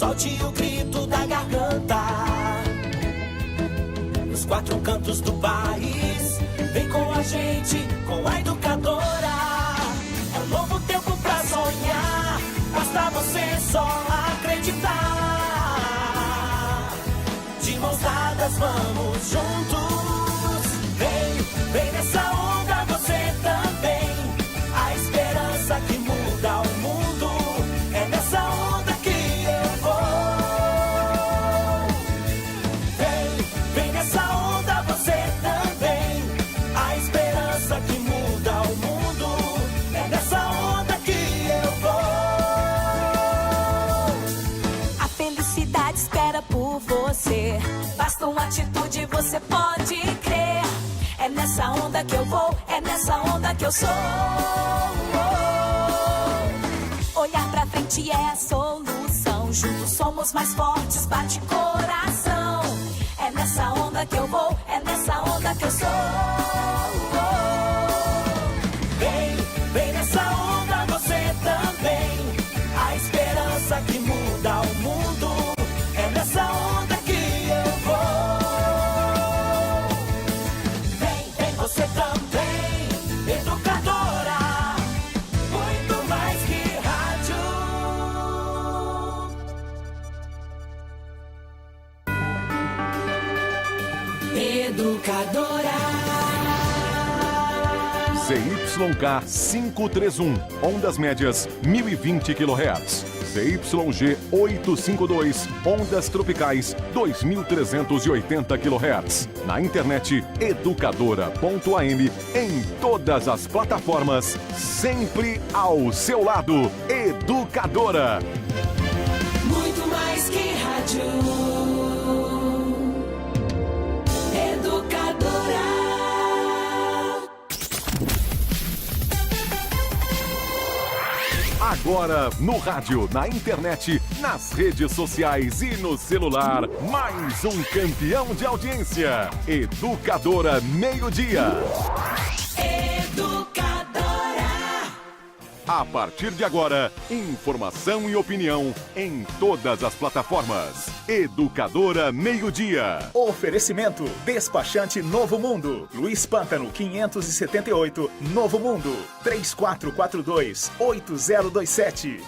solte o grito da garganta. Nos quatro cantos do país, vem com a gente, com a Educadora. É um novo tempo pra sonhar, basta você só acreditar. De mãos dadas vamos juntos, vem nessa onda você também. A esperança que muda o mundo, é nessa onda que eu vou. Vem nessa onda você também. A esperança que muda o mundo, é nessa onda que eu vou. A felicidade espera por você. Basta uma atitude, você pode crer. É nessa onda que eu vou, é nessa onda que eu sou. Olhar pra frente é a solução. Juntos somos mais fortes, bate coração. É nessa onda que eu vou, é nessa onda que eu sou. Vem nessa onda você também. A esperança que muda o mundo, é nessa onda que eu vou. Vem você também, Educadora, muito mais que rádio. Educadora. ZYK 531, ondas médias 1020 kHz. ZYG 852, ondas tropicais 2380 kHz. Na internet educadora.am, em todas as plataformas, sempre ao seu lado. Educadora. Muito mais que rádio. Educadora. Agora no rádio, na internet, nas redes sociais e no celular, mais um campeão de audiência. Educadora Meio-Dia. Educadora. A partir de agora, informação e opinião em todas as plataformas. Educadora Meio-Dia. Oferecimento: Despachante Novo Mundo, Luiz Pântano 578, Novo Mundo, 3442-8027.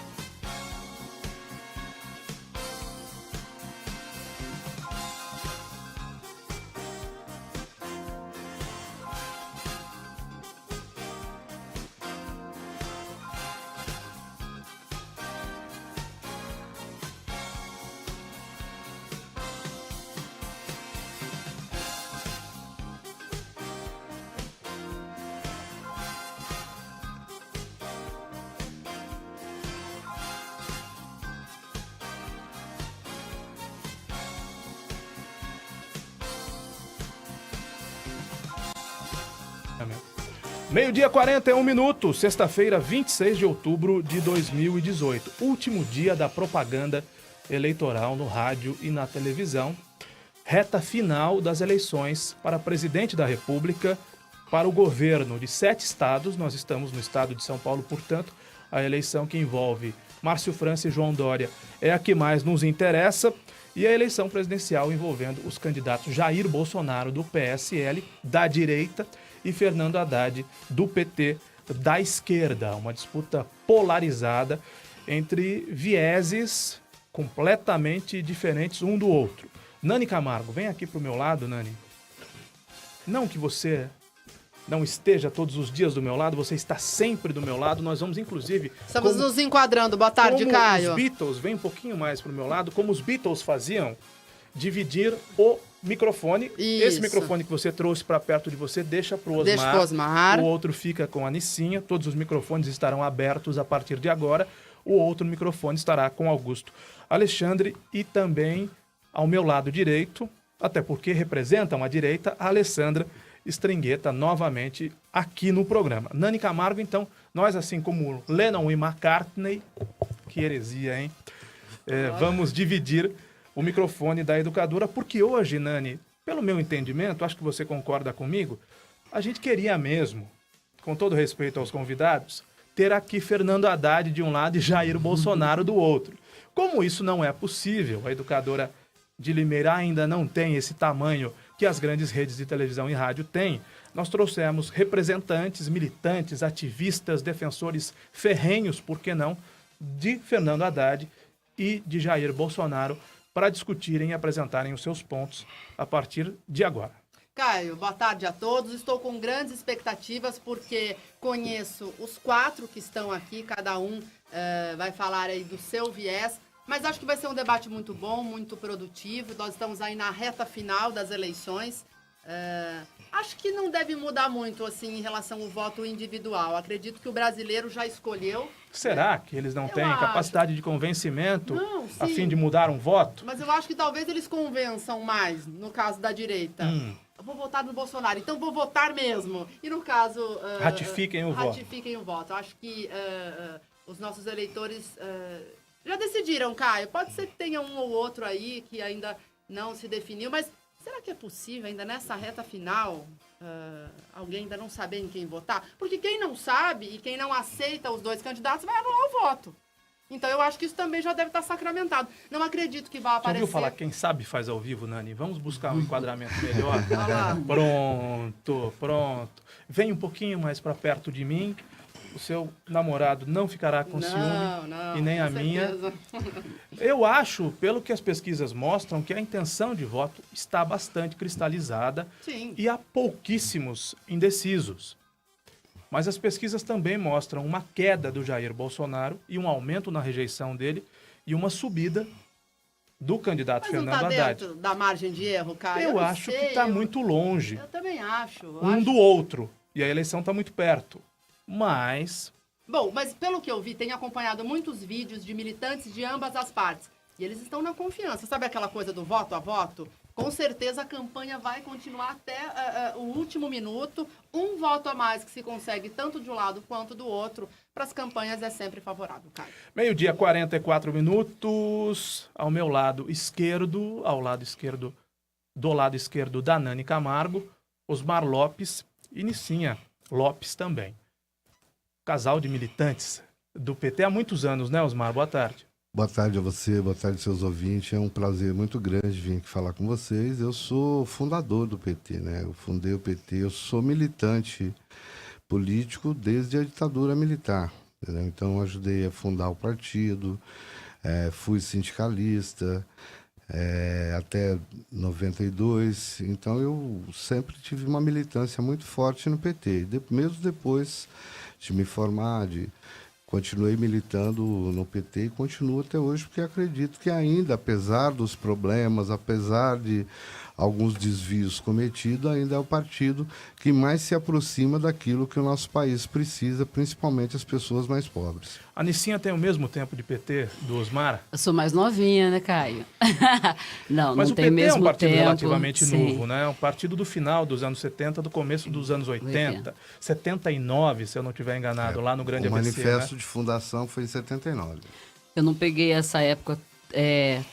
Meio-dia 41 minutos, sexta-feira, 26 de outubro de 2018. Último dia da propaganda eleitoral no rádio e na televisão. Reta final das eleições para presidente da República, para o governo de 7 estados. Nós estamos no estado de São Paulo, portanto, a eleição que envolve Márcio França e João Dória é a que mais nos interessa. E a eleição presidencial envolvendo os candidatos Jair Bolsonaro, do PSL, da direita, e Fernando Haddad, do PT, da esquerda. Uma disputa polarizada entre vieses completamente diferentes um do outro. Nani Camargo, vem aqui pro meu lado, Nani. Não que você não esteja todos os dias do meu lado, você está sempre do meu lado. Nós vamos, inclusive... Estamos nos enquadrando. Boa tarde, Caio. Os Beatles, vem um pouquinho mais pro meu lado, como os Beatles faziam, dividir o microfone. Isso. Esse microfone que você trouxe para perto de você, deixa pro Osmar. Deixa pro Osmar. O outro fica com a Nicinha. Todos os microfones estarão abertos a partir de agora. O outro microfone estará com Augusto Alexandre e também ao meu lado direito, até porque representam a direita, a Alessandra Stringueta, novamente aqui no programa. Nani Camargo, então, nós, assim como Lennon e McCartney, que heresia, hein? Vamos dividir o microfone da Educadora, porque hoje, Nani, pelo meu entendimento, acho que você concorda comigo, a gente queria mesmo, com todo respeito aos convidados, ter aqui Fernando Haddad de um lado e Jair Bolsonaro do outro. Como isso não é possível, a educadora de Limeira ainda não tem esse tamanho que as grandes redes de televisão e rádio têm, nós trouxemos representantes, militantes, ativistas, defensores ferrenhos, por que não, de Fernando Haddad e de Jair Bolsonaro para discutirem e apresentarem os seus pontos a partir de agora. Caio, boa tarde a todos. Estou com grandes expectativas porque conheço os 4 que estão aqui, cada um vai falar aí do seu viés, mas acho que vai ser um debate muito bom, muito produtivo. Nós estamos aí na reta final das eleições. Acho que não deve mudar muito assim em relação ao voto individual. Acredito que o brasileiro já escolheu. Será que eles não têm capacidade de convencimento a fim de mudar um voto? Mas eu acho que talvez eles convençam mais, no caso da direita. Eu vou votar no Bolsonaro, então vou votar mesmo. E no caso... ratifiquem o voto. Ratifiquem o voto. Eu acho que os nossos eleitores já decidiram, Caio. Pode ser que tenha um ou outro aí que ainda não se definiu, mas será que é possível ainda nessa reta final alguém ainda não saber em quem votar? Porque quem não sabe e quem não aceita os 2 candidatos vai anular o voto. Então eu acho que isso também já deve estar sacramentado. Não acredito que vá aparecer... Já ouviu falar quem sabe faz ao vivo, Nani? Vamos buscar um enquadramento melhor? Pronto. Vem um pouquinho mais para perto de mim. O seu namorado não ficará com ciúme e nem a minha. Eu acho, pelo que as pesquisas mostram, que a intenção de voto está bastante cristalizada. Sim. E há pouquíssimos indecisos. Mas as pesquisas também mostram uma queda do Jair Bolsonaro e um aumento na rejeição dele e uma subida do candidato Fernando Haddad. Mas não está dentro da margem de erro, Caio? Eu acho que está muito longe. Eu também acho. Do outro. E a eleição está muito perto. Mas... Bom, mas pelo que eu vi, tenho acompanhado muitos vídeos de militantes de ambas as partes. E eles estão na confiança. Sabe aquela coisa do voto a voto? Com certeza a campanha vai continuar até o último minuto. Um voto a mais que se consegue tanto de um lado quanto do outro. Para as campanhas é sempre favorável, Caio. 12h44. Ao meu lado esquerdo, do lado esquerdo da Nani Camargo, Osmar Lopes e Nicinha Lopes também. Casal de militantes do PT há muitos anos, né, Osmar? Boa tarde. Boa tarde a você, boa tarde seus ouvintes. É um prazer muito grande vir aqui falar com vocês. Eu sou fundador do PT, né? Eu fundei o PT, eu sou militante político desde a ditadura militar, entendeu? Então eu ajudei a fundar o partido, fui sindicalista até 92. Então eu sempre tive uma militância muito forte no PT. Mesmo depois de me formar, continuei militando no PT e continuo até hoje, porque acredito que ainda, apesar dos problemas, apesar de alguns desvios cometidos, ainda é o partido que mais se aproxima daquilo que o nosso país precisa, principalmente as pessoas mais pobres. A Nicinha tem o mesmo tempo de PT do Osmar? Eu sou mais novinha, né, Caio? Mas o tem PT mesmo é um partido tempo, relativamente sim. novo, né? É um partido do final dos anos 70, do começo dos anos 80. 79, se eu não estiver enganado, lá no Grande ABC. O manifesto de fundação foi em 79. Eu não peguei essa época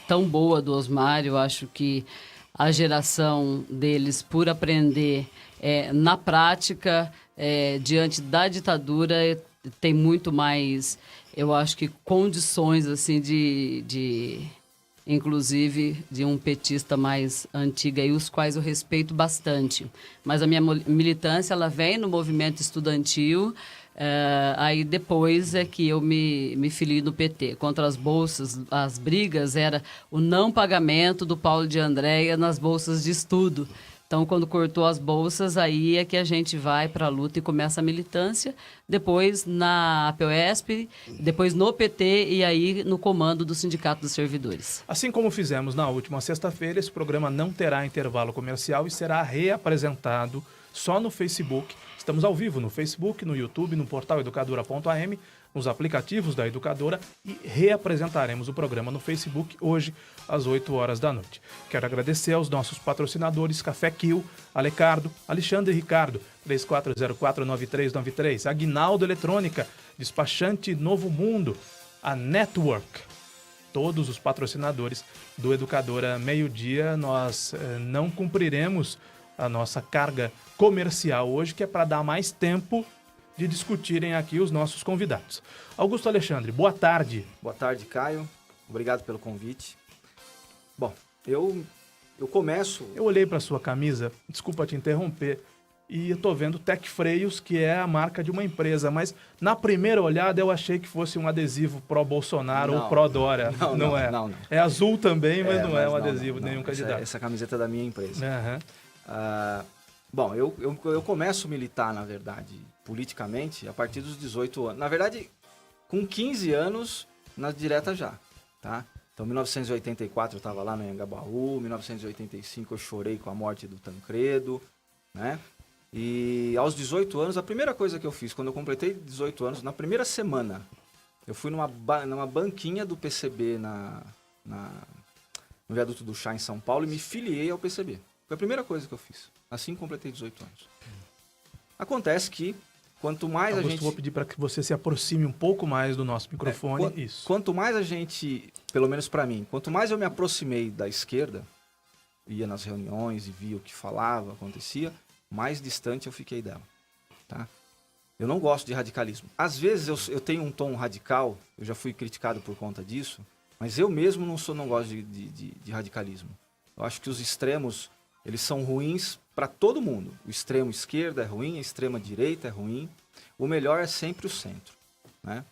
tão boa do Osmar. Eu acho que a geração deles, por aprender na prática, diante da ditadura, tem muito mais, eu acho que, condições, assim, inclusive, de um petista mais antiga, e os quais eu respeito bastante. Mas a minha militância, ela vem no movimento estudantil. Aí depois é que eu me filiei no PT. Contra as bolsas, as brigas era o não pagamento do Paulo de Andréia nas bolsas de estudo. Então, quando cortou as bolsas, aí é que a gente vai para a luta e começa a militância. Depois na APOESP, depois no PT e aí no comando do Sindicato dos Servidores. Assim como fizemos na última sexta-feira, esse programa não terá intervalo comercial e será reapresentado só no Facebook. Estamos ao vivo no Facebook, no YouTube, no portal educadora.am, nos aplicativos da Educadora, e reapresentaremos o programa no Facebook hoje às 8 horas da noite. Quero agradecer aos nossos patrocinadores Café Kill, Alecardo, Alexandre Ricardo, 34049393, Aguinaldo Eletrônica, Despachante Novo Mundo, a Network. Todos os patrocinadores do Educadora Meio-Dia. Nós não cumpriremos a nossa carga comercial hoje, que é para dar mais tempo de discutirem aqui os nossos convidados. Augusto Alexandre, boa tarde. Boa tarde, Caio. Obrigado pelo convite. Bom, eu começo... Eu olhei para sua camisa, desculpa te interromper, e eu tô vendo Tec Freios, que é a marca de uma empresa, mas na primeira olhada eu achei que fosse um adesivo pró-Bolsonaro ou pró-Dória. Não é. Não. É azul também, mas não é um adesivo de nenhum candidato. Essa camiseta é da minha empresa. Uhum. Bom, eu começo a militar, na verdade, politicamente, a partir dos 18 anos. Na verdade, com 15 anos, na direta já, tá? Então, em 1984 eu estava lá no Anhangabaú, em 1985 eu chorei com a morte do Tancredo, né? E aos 18 anos, a primeira coisa que eu fiz, quando eu completei 18 anos, na primeira semana, eu fui numa banquinha do PCB no Viaduto do Chá, em São Paulo, e me filiei ao PCB. Foi a primeira coisa que eu fiz. Assim completei 18 anos. Acontece que, quanto mais a gente... Vou pedir para que você se aproxime um pouco mais do nosso microfone. Isso. Quanto mais a gente, pelo menos para mim, quanto mais eu me aproximei da esquerda, ia nas reuniões e via o que falava, acontecia, mais distante eu fiquei dela, tá? Eu não gosto de radicalismo. Às vezes eu tenho um tom radical, eu já fui criticado por conta disso, mas eu mesmo não gosto de radicalismo. Eu acho que os extremos, eles são ruins para todo mundo. O extremo esquerda é ruim, a extrema direita é ruim. O melhor é sempre o centro, né?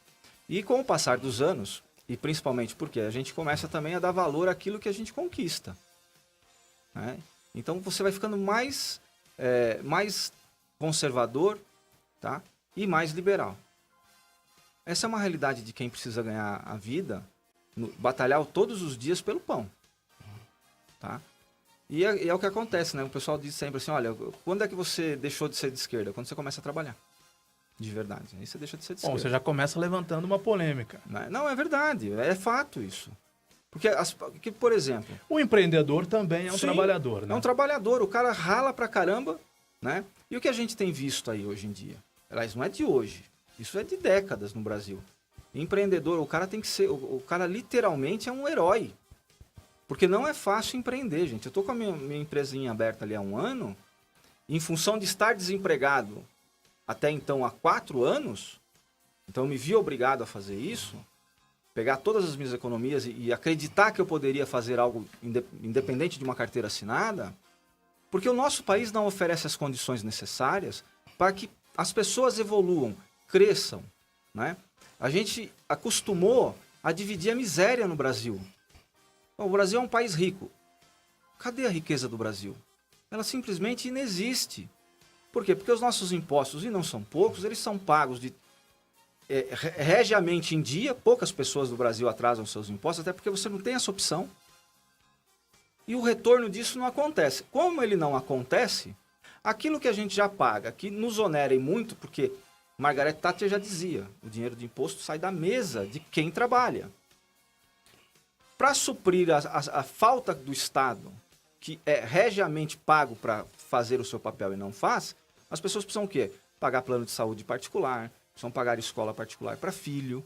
E com o passar dos anos, e principalmente porque a gente começa também a dar valor àquilo que a gente conquista, né? Então você vai ficando mais conservador, tá? E mais liberal. Essa é uma realidade de quem precisa ganhar a vida, batalhar todos os dias pelo pão, tá? E é o que acontece, né? O pessoal diz sempre assim, olha, quando é que você deixou de ser de esquerda? Quando você começa a trabalhar, de verdade. Aí você deixa de ser de esquerda. Bom, você já começa levantando uma polêmica. Não, é verdade, é fato isso. Porque, por exemplo... O empreendedor também é um trabalhador, né? É um trabalhador, o cara rala pra caramba, né? E o que a gente tem visto aí hoje em dia? Aliás, não é de hoje, isso é de décadas no Brasil. Empreendedor, o cara tem que ser... O cara literalmente é um herói. Porque não é fácil empreender, gente. Eu tô com a minha empresinha aberta ali há 1 ano, em função de estar desempregado até então há 4 anos, então eu me vi obrigado a fazer isso, pegar todas as minhas economias e acreditar que eu poderia fazer algo independente de uma carteira assinada, porque o nosso país não oferece as condições necessárias para que as pessoas evoluam, cresçam, né? A gente acostumou a dividir a miséria no Brasil. O Brasil é um país rico. Cadê a riqueza do Brasil? Ela simplesmente inexiste. Por quê? Porque os nossos impostos, e não são poucos, eles são pagos regiamente em dia. Poucas pessoas do Brasil atrasam seus impostos, até porque você não tem essa opção. E o retorno disso não acontece. Como ele não acontece, aquilo que a gente já paga, que nos onera muito, porque Margaret Thatcher já dizia, o dinheiro de imposto sai da mesa de quem trabalha. Para suprir a falta do Estado, que é regiamente pago para fazer o seu papel e não faz, as pessoas precisam o quê? Pagar plano de saúde particular, precisam pagar escola particular para filho,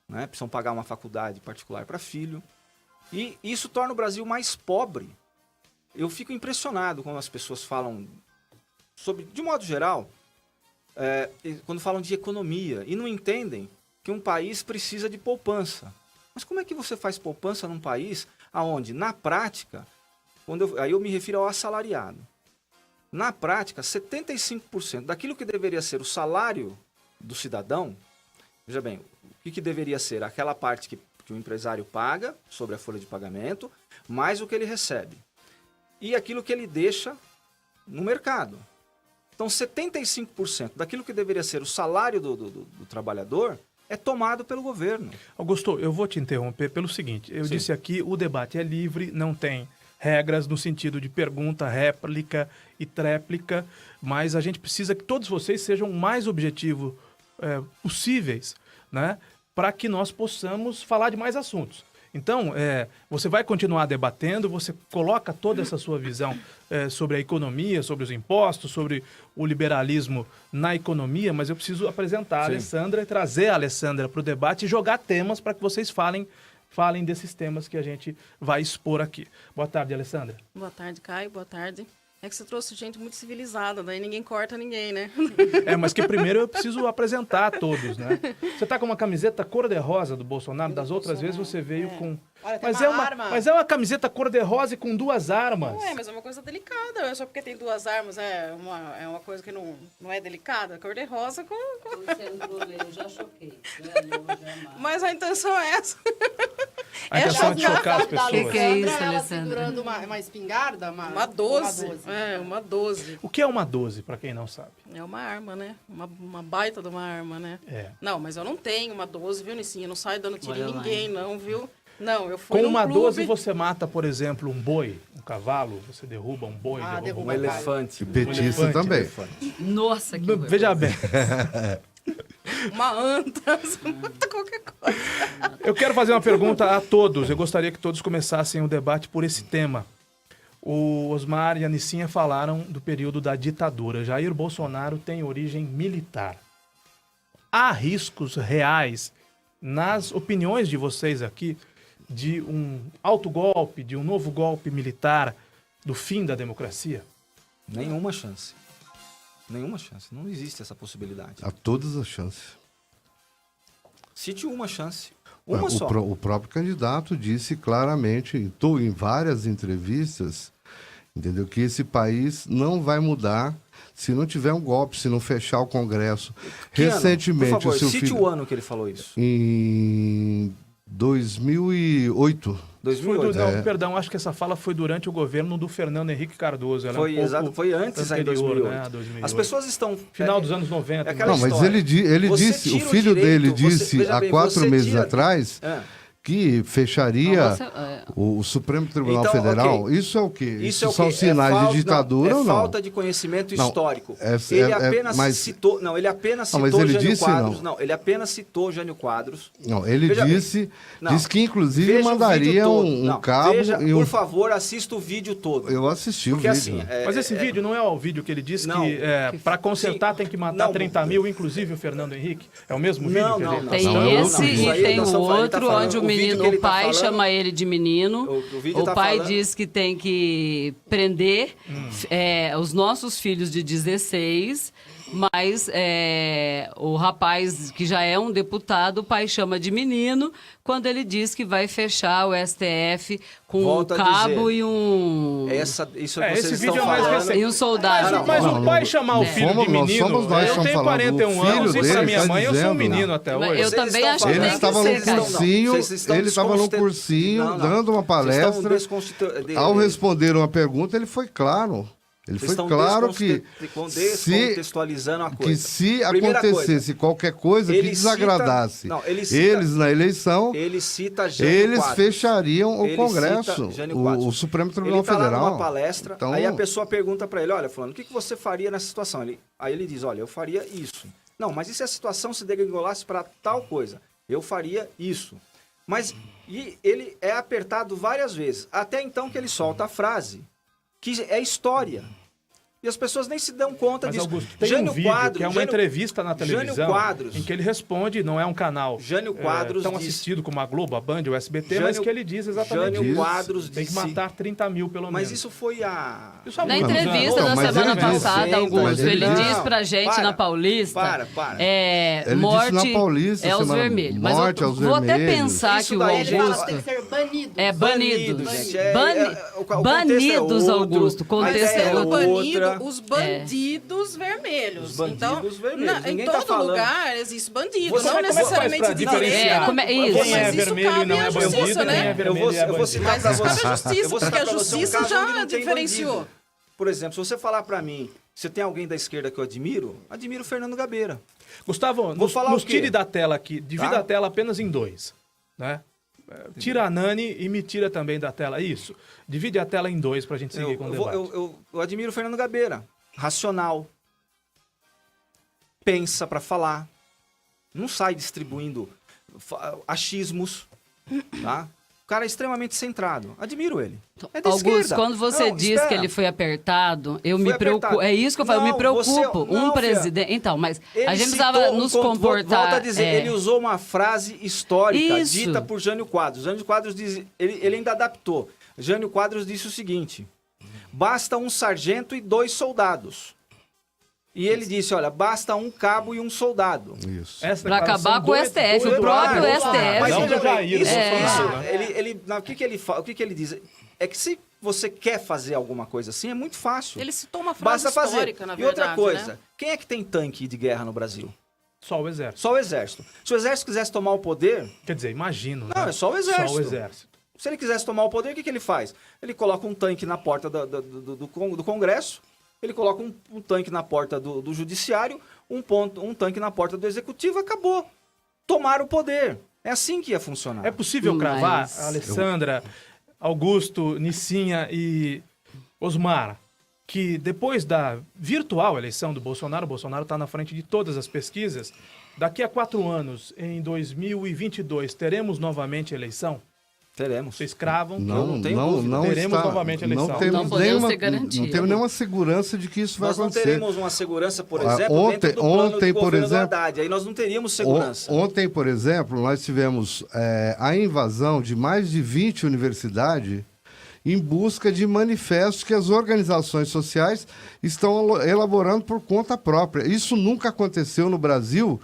né? Precisam pagar uma faculdade particular para filho. E isso torna o Brasil mais pobre. Eu fico impressionado quando as pessoas falam sobre, de modo geral, quando falam de economia e não entendem que um país precisa de poupança. Mas como é que você faz poupança num país onde, na prática, aí eu me refiro ao assalariado, na prática, 75% daquilo que deveria ser o salário do cidadão, veja bem, o que deveria ser? Aquela parte que o empresário paga sobre a folha de pagamento, mais o que ele recebe. E aquilo que ele deixa no mercado. Então, 75% daquilo que deveria ser o salário do trabalhador é tomado pelo governo. Augusto, eu vou te interromper pelo seguinte. Eu disse aqui, o debate é livre, não tem regras no sentido de pergunta, réplica e tréplica, mas a gente precisa que todos vocês sejam o mais objetivos possíveis, né, para que nós possamos falar de mais assuntos. Então, você vai continuar debatendo, você coloca toda essa sua visão sobre a economia, sobre os impostos, sobre o liberalismo na economia, mas eu preciso apresentar a Alessandra e trazer a Alessandra para o debate e jogar temas para que vocês falem desses temas que a gente vai expor aqui. Boa tarde, Alessandra. Boa tarde, Caio. Boa tarde. É que você trouxe gente muito civilizada, daí ninguém corta ninguém, né? Mas que primeiro eu preciso apresentar a todos, né? Você tá com uma camiseta cor-de-rosa do Bolsonaro, das outras vezes você veio Olha, tem uma arma. Mas é uma camiseta cor-de-rosa e com 2 armas. Ué, mas é uma coisa delicada. Só porque tem 2 armas é uma coisa que não é delicada. Cor-de-rosa com... Eu já choquei. Mas a intenção é essa. A intenção é de chocar as pessoas. Que é isso, ela Alessandra? segurando uma espingarda? Uma 12. É, uma 12. O que é uma 12, pra quem não sabe? É uma arma, né? Uma baita de uma arma, né? É. Não, mas eu não tenho uma 12, viu, Nicinha? Eu não saio dando tiro em Olha lá, ninguém, hein? não, viu? Não, eu fui Com num uma clube... 12 você mata, por exemplo, um boi, um cavalo, você derruba um boi, derruba Um elefante. E petista elefante, também. Nossa, que Veja bem, Uma anta, você mata qualquer coisa. eu quero fazer uma pergunta a todos. Eu gostaria que todos começassem o debate por esse tema. O Osmar e a Nicinha falaram do período da ditadura. Jair Bolsonaro tem origem militar. Há riscos reais, nas opiniões de vocês aqui, de um autogolpe, de um novo golpe militar, do fim da democracia? Nenhuma chance. Nenhuma chance. Não existe essa possibilidade. Há todas as chances. Cite uma chance. Uma só. O próprio candidato disse claramente, em várias entrevistas, entendeu, que esse país não vai mudar se não tiver um golpe, se não fechar o Congresso. Que Recentemente, ano? Por favor, o seu cite filho... o ano que ele falou isso. Em 2008. 2008. Não, perdão, acho que essa fala foi durante o governo do Fernando Henrique Cardoso. Ela é um Foi, pouco exato, foi antes ainda, em anterior, 2008. né, a 2008. As pessoas estão... Final dos anos 90. É aquela Não, mas história. ele Você disse, o tira o filho direito, dele você- disse veja há bem, 4 você meses tira- atrás É. que fecharia Não, você- o Supremo Tribunal Então, Federal. ok. Isso é o quê? Isso é o são quê? sinais falta- de ditadura ou não? É falta de conhecimento Não, histórico. é- Ele é- apenas mas- citou... Não, ele apenas Não, citou mas ele Jânio disse Quadros. não. Não, ele apenas citou Jânio Quadros. Não, ele Veja bem. disse Não. que inclusive Veja o mandaria vídeo todo. um Não, cabo veja, e um... por favor, assista o vídeo todo. Eu assisti Porque o vídeo. assim... Mas esse vídeo não é o vídeo que ele disse Não. que para consertar Sim. tem que matar Não. 30 mil, inclusive o Fernando Henrique? É o mesmo vídeo Não, que não, ele... não. Tem Não, é esse outro vídeo. e Isso aí tem nós o estamos falando, outro, ele tá onde o falando- o vídeo menino, que ele o tá pai falando- chama ele de menino. O vídeo O tá pai falando- diz que tem que prender os nossos filhos de 16, mas o rapaz que já é um deputado, o pai chama de menino, quando ele diz que vai fechar o STF com Volto um a cabo dizer. e um... Isso É, que esse vocês vídeo estão é mais falando... recente. E um soldado. Mas Não, o pai não, chamar o filho fomos- de nós menino, somos nós que eu estamos tenho falando. 41 O filho anos e pra dele minha tá mãe eu sou um dizendo, menino não. até Mas hoje. eu Vocês também estão acho que falando- Ele tem estava que no ser, cara. cursinho, Vocês estão ele estava no desconstitu- cursinho, Não, não. dando uma Vocês estão palestra. desconstitu- Ao responder uma pergunta, ele foi claro. Ele Vocês foi estão claro que descontextualizando a coisa. que se Primeira acontecesse qualquer coisa que ele desagradasse cita- não, ele cita- eles na eleição, Ele cita Jânio eles Quadros. fechariam o Ele Congresso, cita Jânio Quadros. o Supremo Tribunal Ele tá lá Federal. numa palestra, Então, aí a pessoa pergunta para ele, olha, fulano, o que você faria nessa situação? Aí ele diz, olha, eu faria isso. Não, mas e se a situação se degringolasse para tal coisa? Eu faria isso. Mas e ele é apertado várias vezes, até então que ele solta a frase, que é história. E as pessoas nem se dão conta Mas, disso. Augusto, tem Jânio um vídeo Quadros, que é uma Jânio- entrevista na televisão Jânio Quadros. em que ele responde, não é um canal Jânio Quadros tão disse- assistido como a Globo, a Band, o SBT, Jânio- mas que ele diz exatamente Jânio isso. Quadros Tem que disse- matar 30 mil, pelo menos. Mas isso foi a... Isso há Na muitos anos. entrevista Não, da mas semana ele disse- passada, mas Augusto, ele ele disse- diz pra gente Para, na Paulista... para. É, Ele morte disse na Paulista, é os semana- vermelhos. Mas morte eu aos vou até vermelhos. pensar Isso que o daí Ele fala Augusto... que tem que ser banido. É banido. gente. O contexto Banidos, é outro, Augusto. a Contexto ideia é é outro. outra. Os bandidos vermelhos. Os bandidos então, vermelhos. em Ninguém tá todo falando. lugar existe bandido. Você- não como é que faz necessariamente pra de diferenciar? direita. Como é- isso. Quem é Mas isso vermelho e cabe não à é justiça, bandido, quem é né? vermelho e é eu vou bandido. citar Mas pra isso cabe você. à justiça, Eu vou porque citar a pra você um justiça caso já onde não tem diferenciou. bandido. Por exemplo, se você falar pra mim, você tem alguém da esquerda que eu admiro o Fernando Gabeira. Gustavo, Vou falar nos o quê? tire da tela aqui, divida Tá? a tela apenas em 2, né? Tira a Nani e me tira também da tela. Isso. Divide a tela em 2 pra gente seguir com o debate. Eu admiro o Fernando Gabeira. Racional. Pensa pra falar. Não sai distribuindo achismos. Tá? O cara é extremamente centrado. Admiro ele. É da Augusto, esquerda. quando você Não, diz espera. que ele foi apertado, eu Foi me preocupo. apertado. É isso que eu falo, eu me Não, preocupo. você- não, presidente. Então, mas Ele a gente citou precisava nos comportar. Volta a dizer, ele usou uma frase histórica Isso. dita por Jânio Quadros. Jânio Quadros diz, ele ainda adaptou. Jânio Quadros disse o seguinte: basta um sargento e 2 soldados. E ele disse, olha, basta um cabo e um soldado. Isso. Para acabar com o STF, o próprio STF. Mas Não veja do bem, Jair, isso, Bolsonaro, o que que ele diz? É que se você quer fazer alguma coisa assim, é muito fácil. Ele citou uma frase Basta histórica, fazer. na E verdade, outra coisa, né? quem é que tem tanque de guerra no Brasil? Só o exército. Só o exército. Se o exército quisesse tomar o poder, Quer dizer, imagino. não, né? é só o exército. Só o exército. Se ele quisesse tomar o poder, o que ele faz? Ele coloca um tanque na porta do Congresso, ele coloca um tanque na porta do Judiciário, um tanque na porta do Executivo, acabou. Tomaram o poder. É assim que ia funcionar. É possível cravar, Mas- Alessandra, Augusto, Nicinha e Osmar, que depois da virtual eleição do Bolsonaro, o Bolsonaro está na frente de todas as pesquisas, daqui a 4 anos, em 2022, teremos novamente eleição? Teremos. Vocês cravam? Não, tenho não, dúvida. não Teremos está, novamente a eleição. não temos Não podemos nenhuma, ter garantia. não temos nenhuma segurança de que isso vai Nós não acontecer. teremos uma segurança, por Ah, exemplo, ontem- dentro do plano ontem, do por governo do exemplo- Haddad. Aí nós não teríamos segurança. Ontem, por exemplo, nós tivemos a invasão de mais de 20 universidades em busca de manifestos que as organizações sociais estão elaborando por conta própria. Isso nunca aconteceu no Brasil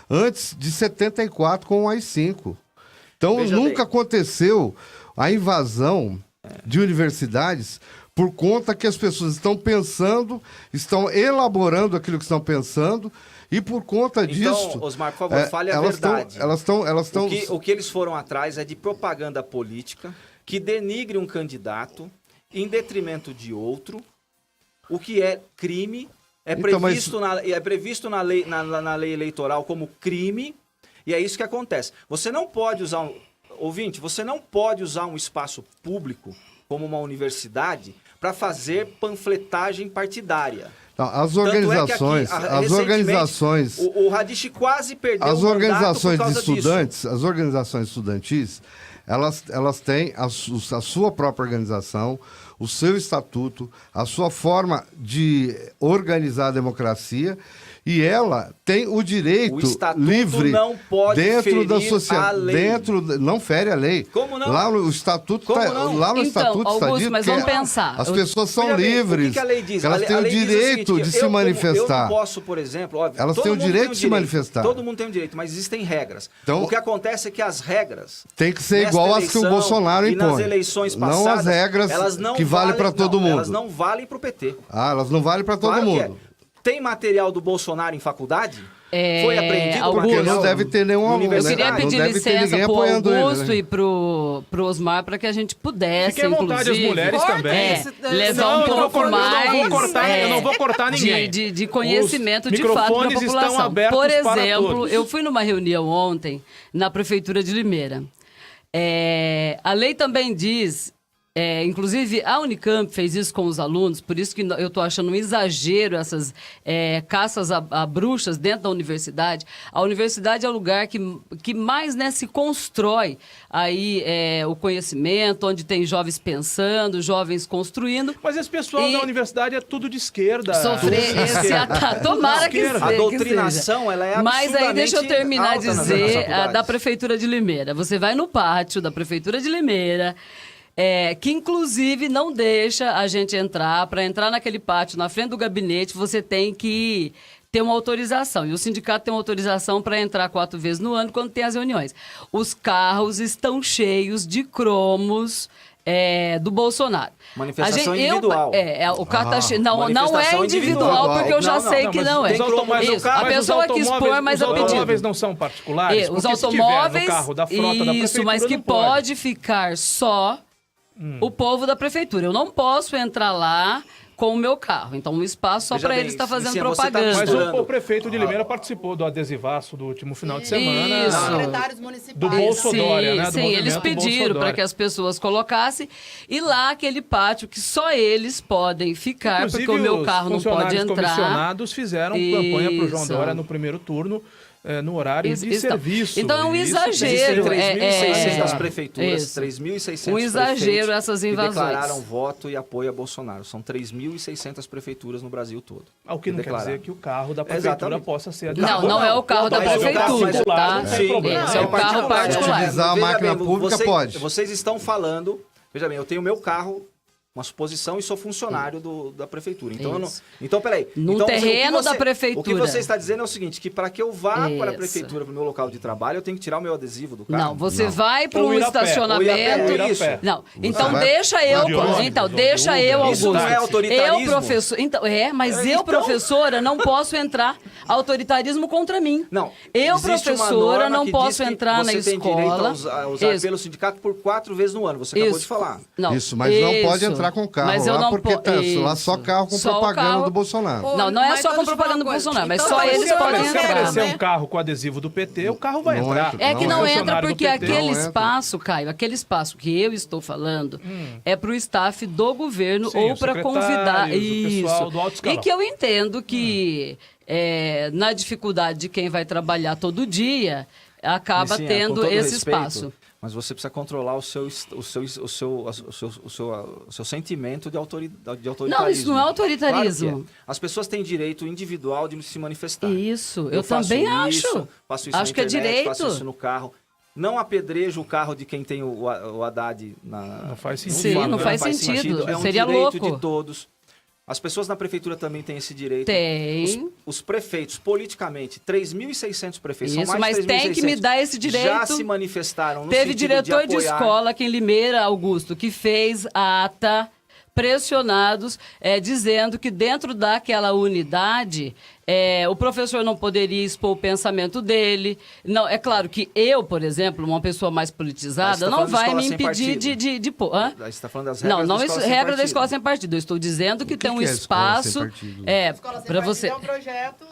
antes de 74 com o AI-5. Então, Veja nunca bem. aconteceu a invasão de universidades por conta que as pessoas estão pensando, estão elaborando aquilo que estão pensando, e por conta disso... Então, Osmar, por favor, fale a elas tão- verdade. elas estão... O que eles foram atrás é de propaganda política que denigre um candidato em detrimento de outro, o que é crime, é Então, mas- previsto na lei eleitoral como crime, e é isso que acontece. Você não pode usar, ouvinte, você não pode usar um espaço público como uma universidade para fazer panfletagem partidária. Não, as Tanto é que organizações, aqui, as organizações, O Radiche quase perdeu as o mandato organizações por de causa disso. estudantes, as organizações estudantis, elas têm a sua própria organização, o seu estatuto, a sua forma de organizar a democracia, e ela tem o direito O estatuto livre não pode dentro da ferir a sociedade, lei. não fere a lei. Como não? Lá no estatuto Como tá, não? lá no Então, estatuto está Augusto, dito mas que vamos pensar. as Eu- pessoas são Veja bem, livres. O que a lei diz? Elas têm o lei diz direito seguinte, de que se eu manifestar. não posso, por exemplo, óbvio, Elas todo têm o mundo direito tem de se manifestar. Todo mundo tem o direito, mas existem regras. Então- O que acontece é que as regras Tem que ser nesta igual às que o eleição Bolsonaro e nas impõe. eleições Não passadas, as regras elas não que valem para todo mundo. Elas não valem para o PT. Ah, elas não valem para todo Claro que mundo. é. Tem material do Bolsonaro em faculdade? É, Foi apreendido Augusto, Porque material não deve ter nenhum na aluno, Eu universidade? queria Não pedir deve ter licença ninguém pro apoiando ele, Augusto né? e pro Osmar para que a gente pudesse, Fiquem à vontade, as inclusive, mulheres também. levar Não, um eu não pouco vou- eu não vou mais cortar- eu não vou cortar ninguém. de conhecimento Os de fato para a microfones estão população. abertos Por para exemplo, todos. eu fui numa reunião ontem na Prefeitura de Limeira. A lei também diz... inclusive, a Unicamp fez isso com os alunos, por isso que eu estou achando um exagero essas caças a bruxas dentro da universidade. A universidade é o lugar que mais, né, se constrói aí o conhecimento, onde tem jovens pensando, jovens construindo. Mas esse pessoal E- da universidade é tudo de esquerda. Sofrer esse ataque. Tomara que Esquerda. seja. A doutrinação, ela é Mas aí deixa eu absurdamente terminar de alta nas dizer faculdades. da Prefeitura de Limeira. Você vai no pátio da Prefeitura de Limeira, que inclusive não deixa a gente entrar. Para entrar naquele pátio, na frente do gabinete, você tem que ter uma autorização. E o sindicato tem uma autorização para entrar 4 vezes no ano quando tem as reuniões. Os carros estão cheios de cromos do Bolsonaro. Manifestação individual. O carro tá cheio. Não é Manifestação individual, individual. porque eu já Não, sei não, que mas não é. os automóveis- Isso, a mas pessoa os quis pôr, mas os a pedido. automóveis não são particulares? Os Porque se tiver automóveis, no carro da frota da isso, prefeitura, mas que não pode ficar só o povo da prefeitura. Eu não posso entrar lá com o meu carro. Então, um espaço só Veja para bem, eles está fazendo Luciana, você tá propaganda. Mas misturando. o prefeito de Limeira participou do adesivaço do último final de semana. Isso. Secretários Do municipais. Bolsodória, né? Do Sim, eles movimento pediram Bolsodória. para que as pessoas colocassem. E lá, aquele pátio que só eles podem ficar, Inclusive, porque o meu os carro não pode funcionários entrar. comissionados fizeram campanha para o João Isso. Dória no primeiro turno, no horário de Isso, serviço. então é um Isso- exagero. Existem 3.600 é- prefeituras, isso. 3.600 Um exagero prefeitos essas invasões. que declararam voto e apoio a Bolsonaro. São 3.600 prefeituras no Brasil todo. O que não quer Declararam. dizer que o carro da prefeitura Exatamente. possa ser Não, adesivo. não é o carro da Mas o carro prefeitura, particular tá? não tem problema. Esse é o carro particular. Utilizar a Veja máquina bem, pública, pode. Vocês estão falando... Veja bem, eu tenho o meu carro uma suposição e sou funcionário da prefeitura. Então, Isso. então peraí. Num Então, terreno da O que prefeitura. você está dizendo é o seguinte, que para que eu vá para a Isso. prefeitura, para o meu local de trabalho, eu tenho que tirar o meu adesivo do carro? Não, você vai para Ou um ir a pé, estacionamento. ou ir a pé. Isso. Não, então vai- deixa eu, de ônibus, então ou de deixa Uber. eu, Augusto. Isso não é autoritarismo? Eu professor, então mas eu Então- professora não posso entrar autoritarismo contra mim. Não. Eu existe uma professora norma não que posso diz que entrar na você tem direito escola. a usar Isso. pelo sindicato por 4 vezes no ano. Você acabou de falar. Não, Isso, mas não pode isso. entrar com carro Mas eu lá, não porque po- tá lá só isso. carro com Só o propaganda carro- do Bolsonaro. Ô, Não, não é mas só deixa com eu te falar propaganda do uma coisa. Bolsonaro, mas Então, só mas eles se podem não Se quer, entrar. aparecer né? um carro com adesivo do PT, o carro vai Não entrar. entra. É que não entra funcionário do porque PT. aquele Não entra. espaço, Caio, aquele espaço que eu estou falando é para o staff do governo Sim, ou os para convidar secretários, o pessoal do alto isso. escalão. E que eu entendo que na dificuldade de quem vai trabalhar todo dia acaba Sim, tendo com todo esse respeito, espaço. Mas você precisa controlar o seu sentimento de autoritarismo. Não, isso não é autoritarismo. Claro que é. As pessoas têm direito individual de se manifestar. Isso, eu faço também isso, acho. Faço isso Acho na que é internet, faço direito. isso no carro. Não apedrejo o carro de quem tem o Haddad na... Não faz sentido. Sim, não faz sentido. É um Seria direito louco. de todos. As pessoas na prefeitura também têm esse direito. Tem. Os prefeitos, politicamente, 3.600 prefeitos, são Isso, mais mas de 3.600, tem que me dar esse direito. já se manifestaram no Teve sentido diretor de apoiar. escola aqui em Limeira, Augusto, que fez a ata pressionados, dizendo que dentro daquela unidade o professor não poderia expor o pensamento dele. Não, é claro que eu, por exemplo, uma pessoa mais Aí politizada, você tá não falando de vai escola me sem impedir partido. de pôr. Hã? Aí você está falando das regras Não, não da isso, escola sem regra da partido. escola sem partido. Eu estou dizendo que tem um que é escola sem espaço partido? Escola Sem para Partido você. é um projeto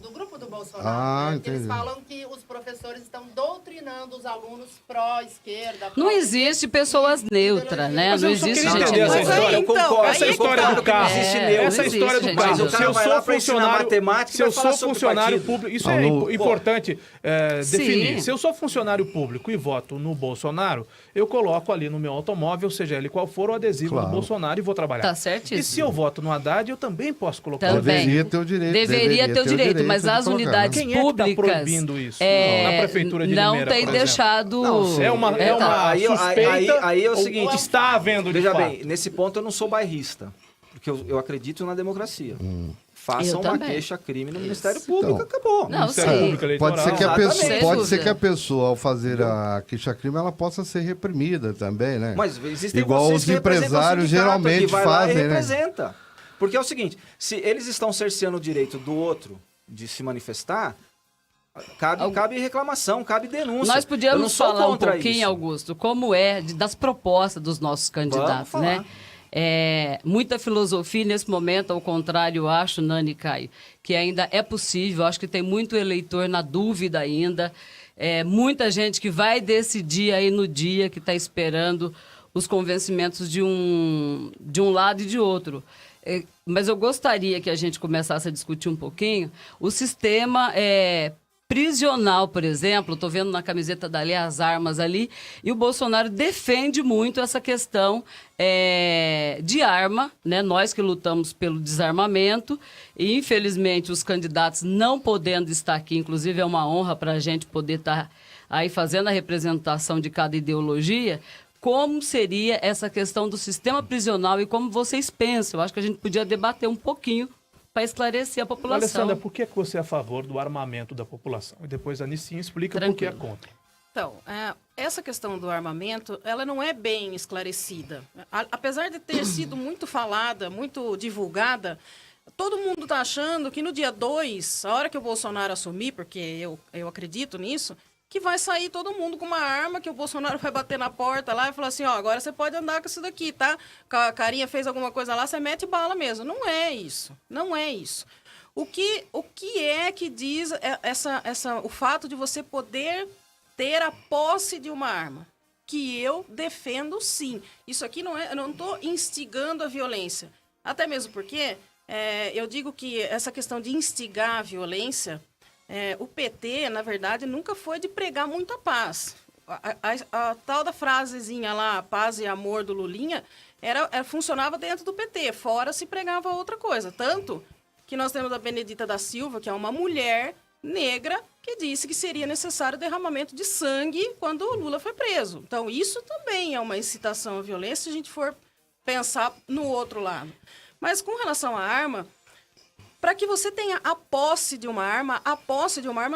do grupo do Bolsonaro. Ah, né? Que eles entendi. falam que os professores estão doutrinando os alunos pró-esquerda. Não existe pessoas neutras, né? Mas não eu só existe queria gente entender essa neutra. história. Eu concordo. Essa Aí história concordo do que não carro. existe É, neutro. Essa não história existe, do carro. gente. Mas o cara Se eu vai sou lá pra ensinar funcionário, matemática e se eu vai falar sou sobre funcionário partido. público, isso Ah, é no- importante Sim. definir. Se eu sou funcionário público e voto no Bolsonaro, eu coloco ali no meu automóvel, seja ele qual for, o adesivo Claro. do Bolsonaro e vou trabalhar. Tá certíssimo. E se eu voto no Haddad, eu também posso colocar. Também. Deveria ter o direito. Deveria ter o direito, mas de as colocar, unidades né? Quem é que tá públicas proibindo isso na prefeitura de não Limeira, tem por exemplo? deixado. Não, É uma tá. Aí- suspeita aí é o ou seguinte, está havendo de Veja fato. bem, nesse ponto eu não sou bairrista, porque eu acredito na democracia. Façam Eu uma também. queixa-crime no Ministério Público, Então. acabou. Não, Ministério sim. Público Eleitoral. Pode ser que a Exatamente. pessoa, Sem pode dúvida. ser que a pessoa, ao fazer a queixa-crime, ela possa ser reprimida também, né? Mas existem Igual vocês os que representam o empresários sindicato, geralmente que vai lá fazem, e né? representa. Porque é o seguinte, se eles estão cerceando o direito do outro de se manifestar, cabe reclamação, cabe denúncia. Nós Eu não podíamos sou falar um contra pouquinho, isso. Augusto, como das propostas dos nossos candidatos, falar. né? Muita filosofia nesse momento, ao contrário, eu acho, Nani e Caio, que ainda é possível, acho que tem muito eleitor na dúvida ainda, muita gente que vai decidir aí no dia, que está esperando os convencimentos de um lado e de outro. Mas eu gostaria que a gente começasse a discutir um pouquinho o sistema prisional, por exemplo. Estou vendo na camiseta dali as armas ali, e o Bolsonaro defende muito essa questão de arma, né? Nós que lutamos pelo desarmamento, e infelizmente os candidatos não podendo estar aqui, inclusive é uma honra para a gente poder estar aí fazendo a representação de cada ideologia. Como seria essa questão do sistema prisional e como vocês pensam? Eu acho que a gente podia debater um pouquinho para esclarecer a população. Alessandra, por que você é a favor do armamento da população? E depois a Nissin explica por que é contra. Então, essa questão do armamento, ela não é bem esclarecida. Apesar de ter sido muito falada, muito divulgada, todo mundo está achando que no dia 2, a hora que o Bolsonaro assumir, porque eu acredito nisso, que vai sair todo mundo com uma arma, que o Bolsonaro vai bater na porta lá e falar assim, ó, agora você pode andar com isso daqui, tá? A carinha fez alguma coisa lá, você mete bala mesmo. Não é isso. Não é isso. O que é que diz o fato de você poder ter a posse de uma arma? Que eu defendo sim. Isso aqui eu não estou instigando a violência. Até mesmo porque eu digo que essa questão de instigar a violência, o PT, na verdade, nunca foi de pregar muita paz. A tal da frasezinha lá, paz e amor do Lulinha, funcionava dentro do PT, fora se pregava outra coisa. Tanto que nós temos a Benedita da Silva, que é uma mulher negra, que disse que seria necessário derramamento de sangue quando o Lula foi preso. Então, isso também é uma incitação à violência, se a gente for pensar no outro lado. Mas com relação à arma, para que você tenha a posse de uma arma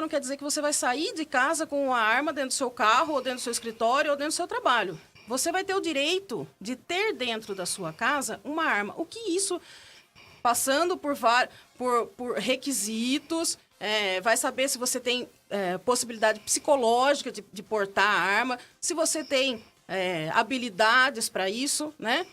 não quer dizer que você vai sair de casa com uma arma dentro do seu carro, ou dentro do seu escritório, ou dentro do seu trabalho. Você vai ter o direito de ter dentro da sua casa uma arma. O que isso, passando por requisitos, vai saber se você tem possibilidade psicológica de portar a arma, se você tem habilidades para isso, né?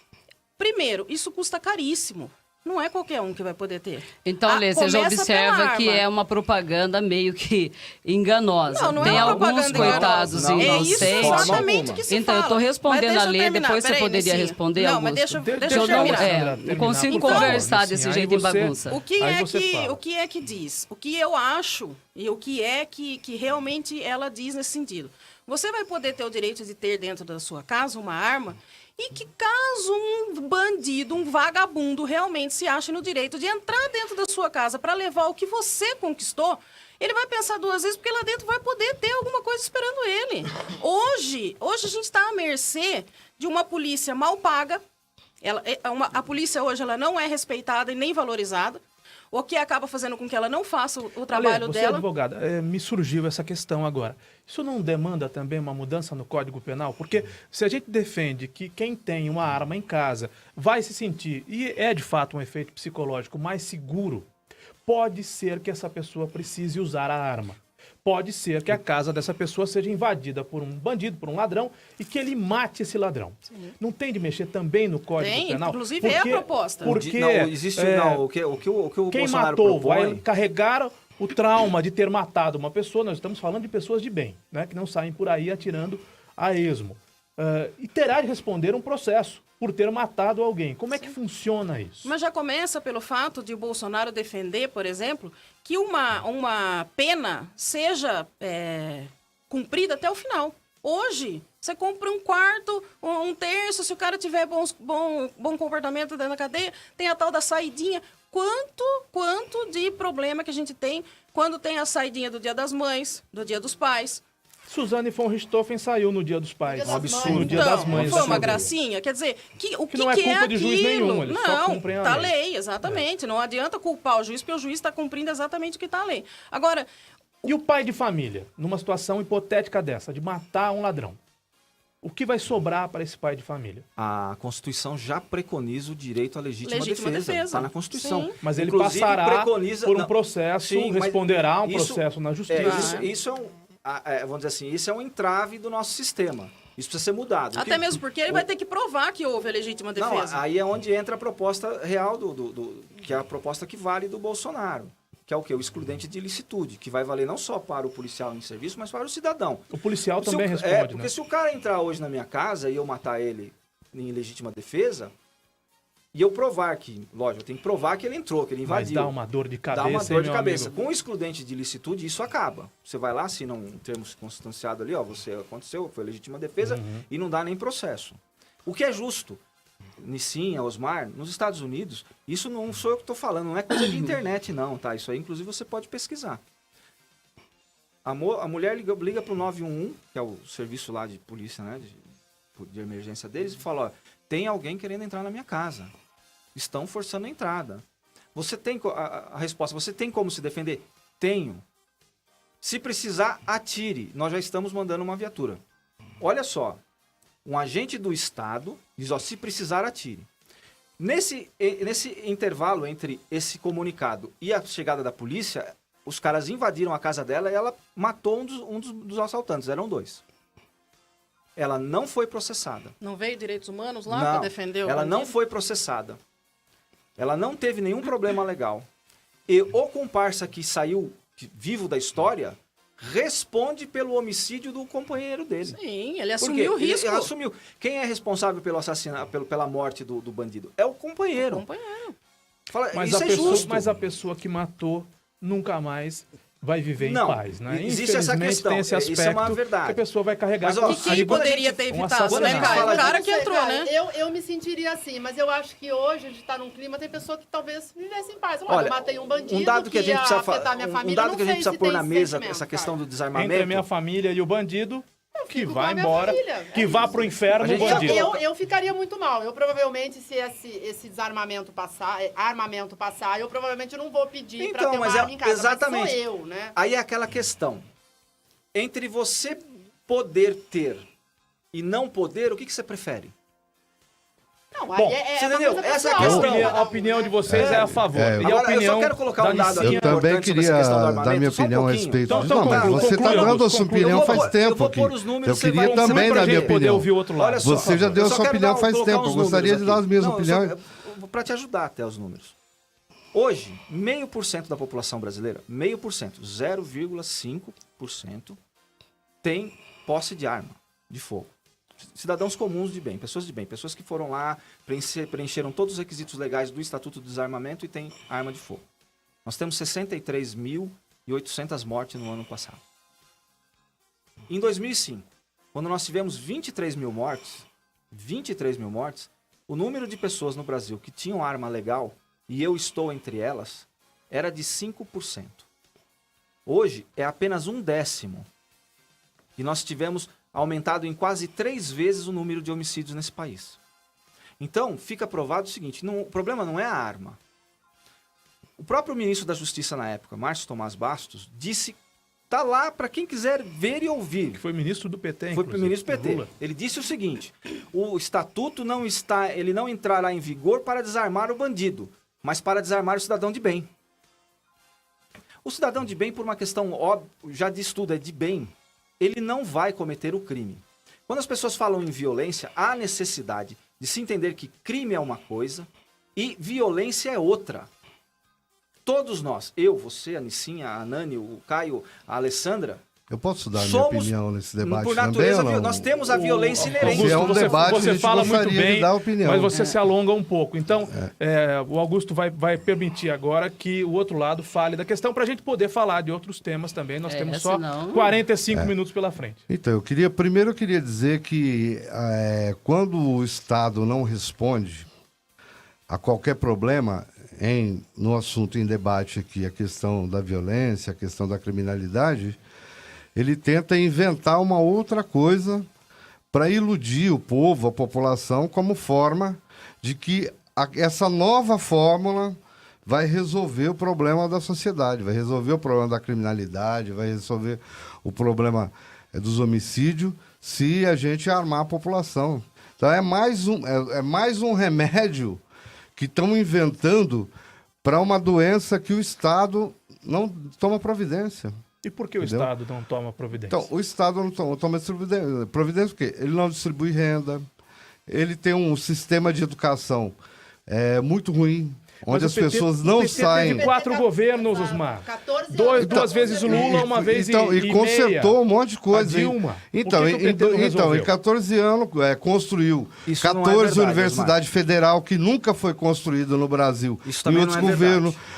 Primeiro, isso custa caríssimo. Não é qualquer um que vai poder ter. Então, Lê, você já começa observa pela que arma. é uma propaganda meio que enganosa. Não Tem é uma alguns propaganda coitados enganosa. É isso inocentes. exatamente que se Então, fala. eu estou respondendo Mas a Lê, deixa eu terminar. depois você Peraí, poderia Nessinha. responder, Não, Augusto. mas deixa eu Eu não, terminar. não consigo Então, conversar Nessinha, desse aí jeito de você- bagunça. O que, Aí é você que, fala. o que é que diz? O que eu acho e o que é que realmente ela diz nesse sentido? Você vai poder ter o direito de ter dentro da sua casa uma arma e que caso um bandido, um vagabundo realmente se ache no direito de entrar dentro da sua casa para levar o que você conquistou, ele vai pensar duas vezes porque lá dentro vai poder ter alguma coisa esperando ele. Hoje a gente está à mercê de uma polícia mal paga. A polícia hoje ela não é respeitada e nem valorizada, o que acaba fazendo com que ela não faça o trabalho Ale, você é dela. advogada, me surgiu essa questão agora. Isso não demanda também uma mudança no Código Penal? Porque se a gente defende que quem tem uma arma em casa vai se sentir, e é de fato um efeito psicológico mais seguro, pode ser que essa pessoa precise usar a arma. Pode ser que a casa dessa pessoa seja invadida por um bandido, por um ladrão, e que ele mate esse ladrão. Sim. Não tem de mexer também no Código Penal? Inclusive é a proposta. Porque não, existe o que o quem Bolsonaro matou propõe... vai carregar o trauma de ter matado uma pessoa. Nós estamos falando de pessoas de bem, né, que não saem por aí atirando a esmo. E terá de responder um processo por ter matado alguém. Como é que funciona isso? Mas já começa pelo fato de o Bolsonaro defender, por exemplo, que uma pena seja cumprida até o final. Hoje, você compra um quarto, um terço, se o cara tiver bom comportamento dentro da cadeia, tem a tal da saidinha. Quanto de problema que a gente tem quando tem a saidinha do Dia das Mães, do Dia dos Pais. Suzane von Richthofen saiu no Dia dos Pais. No Dia das Mães. No Dia das Mães. Não foi uma saiu. gracinha? Quer dizer, o que não é que culpa é de juiz aquilo? nenhum, eles só Não, cumprem a tá lei. lei, exatamente. Não adianta culpar o juiz, porque o juiz está cumprindo exatamente o que está a lei. Agora, E o pai de família, numa situação hipotética dessa, de matar um ladrão? O que vai sobrar para esse pai de família? A Constituição já preconiza o direito à legítima defesa. defesa. Está na Constituição. Sim. Mas ele Inclusive, passará preconiza- por um não, processo, sim, mas responderá a um isso- processo na justiça. Isso é um, vamos dizer assim, isso é um entrave do nosso sistema. Isso precisa ser mudado. até mesmo porque ele vai ter que provar que houve a legítima defesa. Não, aí é onde entra a proposta real que é a proposta que vale do Bolsonaro. Que é o quê? O excludente de ilicitude, que vai valer não só para o policial em serviço, mas para o cidadão. O policial Se também o- responde, porque né? se o cara entrar hoje na minha casa e eu matar ele em legítima defesa, e eu provar que, lógico, eu tenho que provar que ele entrou, que ele Mas invadiu. dá uma dor de cabeça, Dá uma dor hein, de meu cabeça. amigo? Com o excludente de ilicitude, isso acaba. Você vai lá, assina um termo circunstanciado ali, ó, você aconteceu, foi legítima defesa, e não dá nem processo. O que é justo. Nissinha, Osmar, nos Estados Unidos, isso não sou eu que estou falando, não é coisa de internet não, tá? Isso aí, inclusive, você pode pesquisar. A mulher liga para o 911, que é o serviço lá de polícia, né, de emergência deles, e fala, ó, tem alguém querendo entrar na minha casa. Estão forçando a entrada. Você tem a resposta, você tem como se defender? Tenho. Se precisar, atire. Nós já estamos mandando uma viatura. Olha só, um agente do Estado diz, ó, se precisar, atire. Nesse intervalo entre esse comunicado e a chegada da polícia, os caras invadiram a casa dela e ela matou um dos assaltantes, eram 2. Ela não foi processada. Não veio direitos humanos lá para defender o ela bandido? não foi processada. Ela não teve nenhum problema legal. E o comparsa que saiu vivo da história responde pelo homicídio do companheiro dele. Sim, ele assumiu o risco. Ele assumiu. Quem é responsável pelo assassinato, pela morte do bandido? É o companheiro. O companheiro. Fala, Mas, isso é justo. Mas a pessoa que matou nunca mais vai viver Não, em paz, né? existe essa Infelizmente, questão, tem esse isso aspecto é uma verdade. que a pessoa vai carregar. Mas, ó, E quem poderia ter evitado, quando a né, gente Caio? fala O cara de- que entrou, Cara, né? Eu me sentiria assim, mas eu acho que hoje a gente tá num clima, tem pessoa que talvez vivesse em paz. Olha, eu matei um bandido um dado que a gente ia precisa afetar minha família, um dado não que a gente sei precisa se pôr tem na mesa, sentimento, essa questão cara. do desarmamento. Entre a minha família e o bandido, que fico vá com a minha embora, família. que É vá isso. pro inferno, A gente bandido. Eu ficaria muito mal. Eu provavelmente, se esse desarmamento passar, armamento passar, eu provavelmente não vou pedir pra ter uma arma em casa. exatamente. Mas sou eu, né? Aí é aquela questão. Entre você poder ter e não poder, o que você prefere? Não, Bom, aí você uma entendeu? coisa Essa é a pessoal. questão. A opinião de vocês é a favor. É. E a Agora, eu opinião só quero colocar da um dado Nicinha- Eu também importante sobre queria essa questão do dar armamento, minha só um opinião a pouquinho. respeito Então, disso. Não, mas conclua, você está conclua, dando a sua conclua. opinião Eu vou faz pôr- tempo eu vou aqui. pôr os números, Eu você queria vai- também pra dar minha gente poder opinião. ouvir o outro lado. Olha só, Você já deu eu a só sua quero opinião dar- faz colocar tempo. uns Eu gostaria números de dar as minhas aqui. opiniões. Para te ajudar até os números. Hoje, 0,5% da população brasileira, 0,5% tem posse de arma de fogo. Cidadãos comuns de bem, pessoas que foram lá, preencheram todos os requisitos legais do Estatuto do Desarmamento e têm arma de fogo. Nós temos 63.800 mortes no ano passado. Em 2005, quando nós tivemos 23 mil mortes, o número de pessoas no Brasil que tinham arma legal, e eu estou entre elas, era de 5%. Hoje é apenas 1/10. E nós tivemos aumentado em quase 3 vezes o número de homicídios nesse país. Então, fica provado o seguinte, o problema não é a arma. O próprio ministro da Justiça na época, Márcio Tomás Bastos, disse, tá lá para quem quiser ver e ouvir. Que foi ministro do PT, Foi pro ministro do PT. Lula. Ele disse o seguinte, o estatuto ele não entrará em vigor para desarmar o bandido, mas para desarmar o cidadão de bem. O cidadão de bem, por uma questão óbvia, já diz tudo, é de bem, ele não vai cometer o crime. Quando as pessoas falam em violência, há necessidade de se entender que crime é uma coisa e violência é outra. Todos nós, eu, você, a Nicinha, a Nani, o Caio, a Alessandra, Eu posso dar a minha somos, opinião nesse debate por também natureza, ou não? nós temos a violência inerente. Se é um debate, a você gente fala muito gostaria de bem, dar opinião. mas você se alonga um pouco. Então, o Augusto vai permitir agora que o outro lado fale da questão para a gente poder falar de outros temas também. Nós temos só senão- 45 minutos pela frente. Então, eu queria dizer que quando o Estado não responde a qualquer problema no assunto em debate aqui, a questão da violência, a questão da criminalidade, ele tenta inventar uma outra coisa para iludir o povo, a população, como forma de que essa nova fórmula vai resolver o problema da sociedade, vai resolver o problema da criminalidade, vai resolver o problema dos homicídios, se a gente armar a população. Então é mais um remédio que estão inventando para uma doença que o Estado não toma providência. E por que o Entendeu? Estado não toma providência? Então, o Estado não toma providência porque ele não distribui renda, ele tem um sistema de educação muito ruim, Mas onde o as PT pessoas não o PT saem... Teve 4 govinos, Osmar. 14 anos. Duas vezes o Lula, uma vez então, e consertou meia. um monte de coisa. A Dilma. Então, Por que que o PT não em resolveu? 14 anos, construiu Isso não é 14 verdade, universidades federal que nunca foi construída no Brasil. Isso Em também outros não é governos. verdade.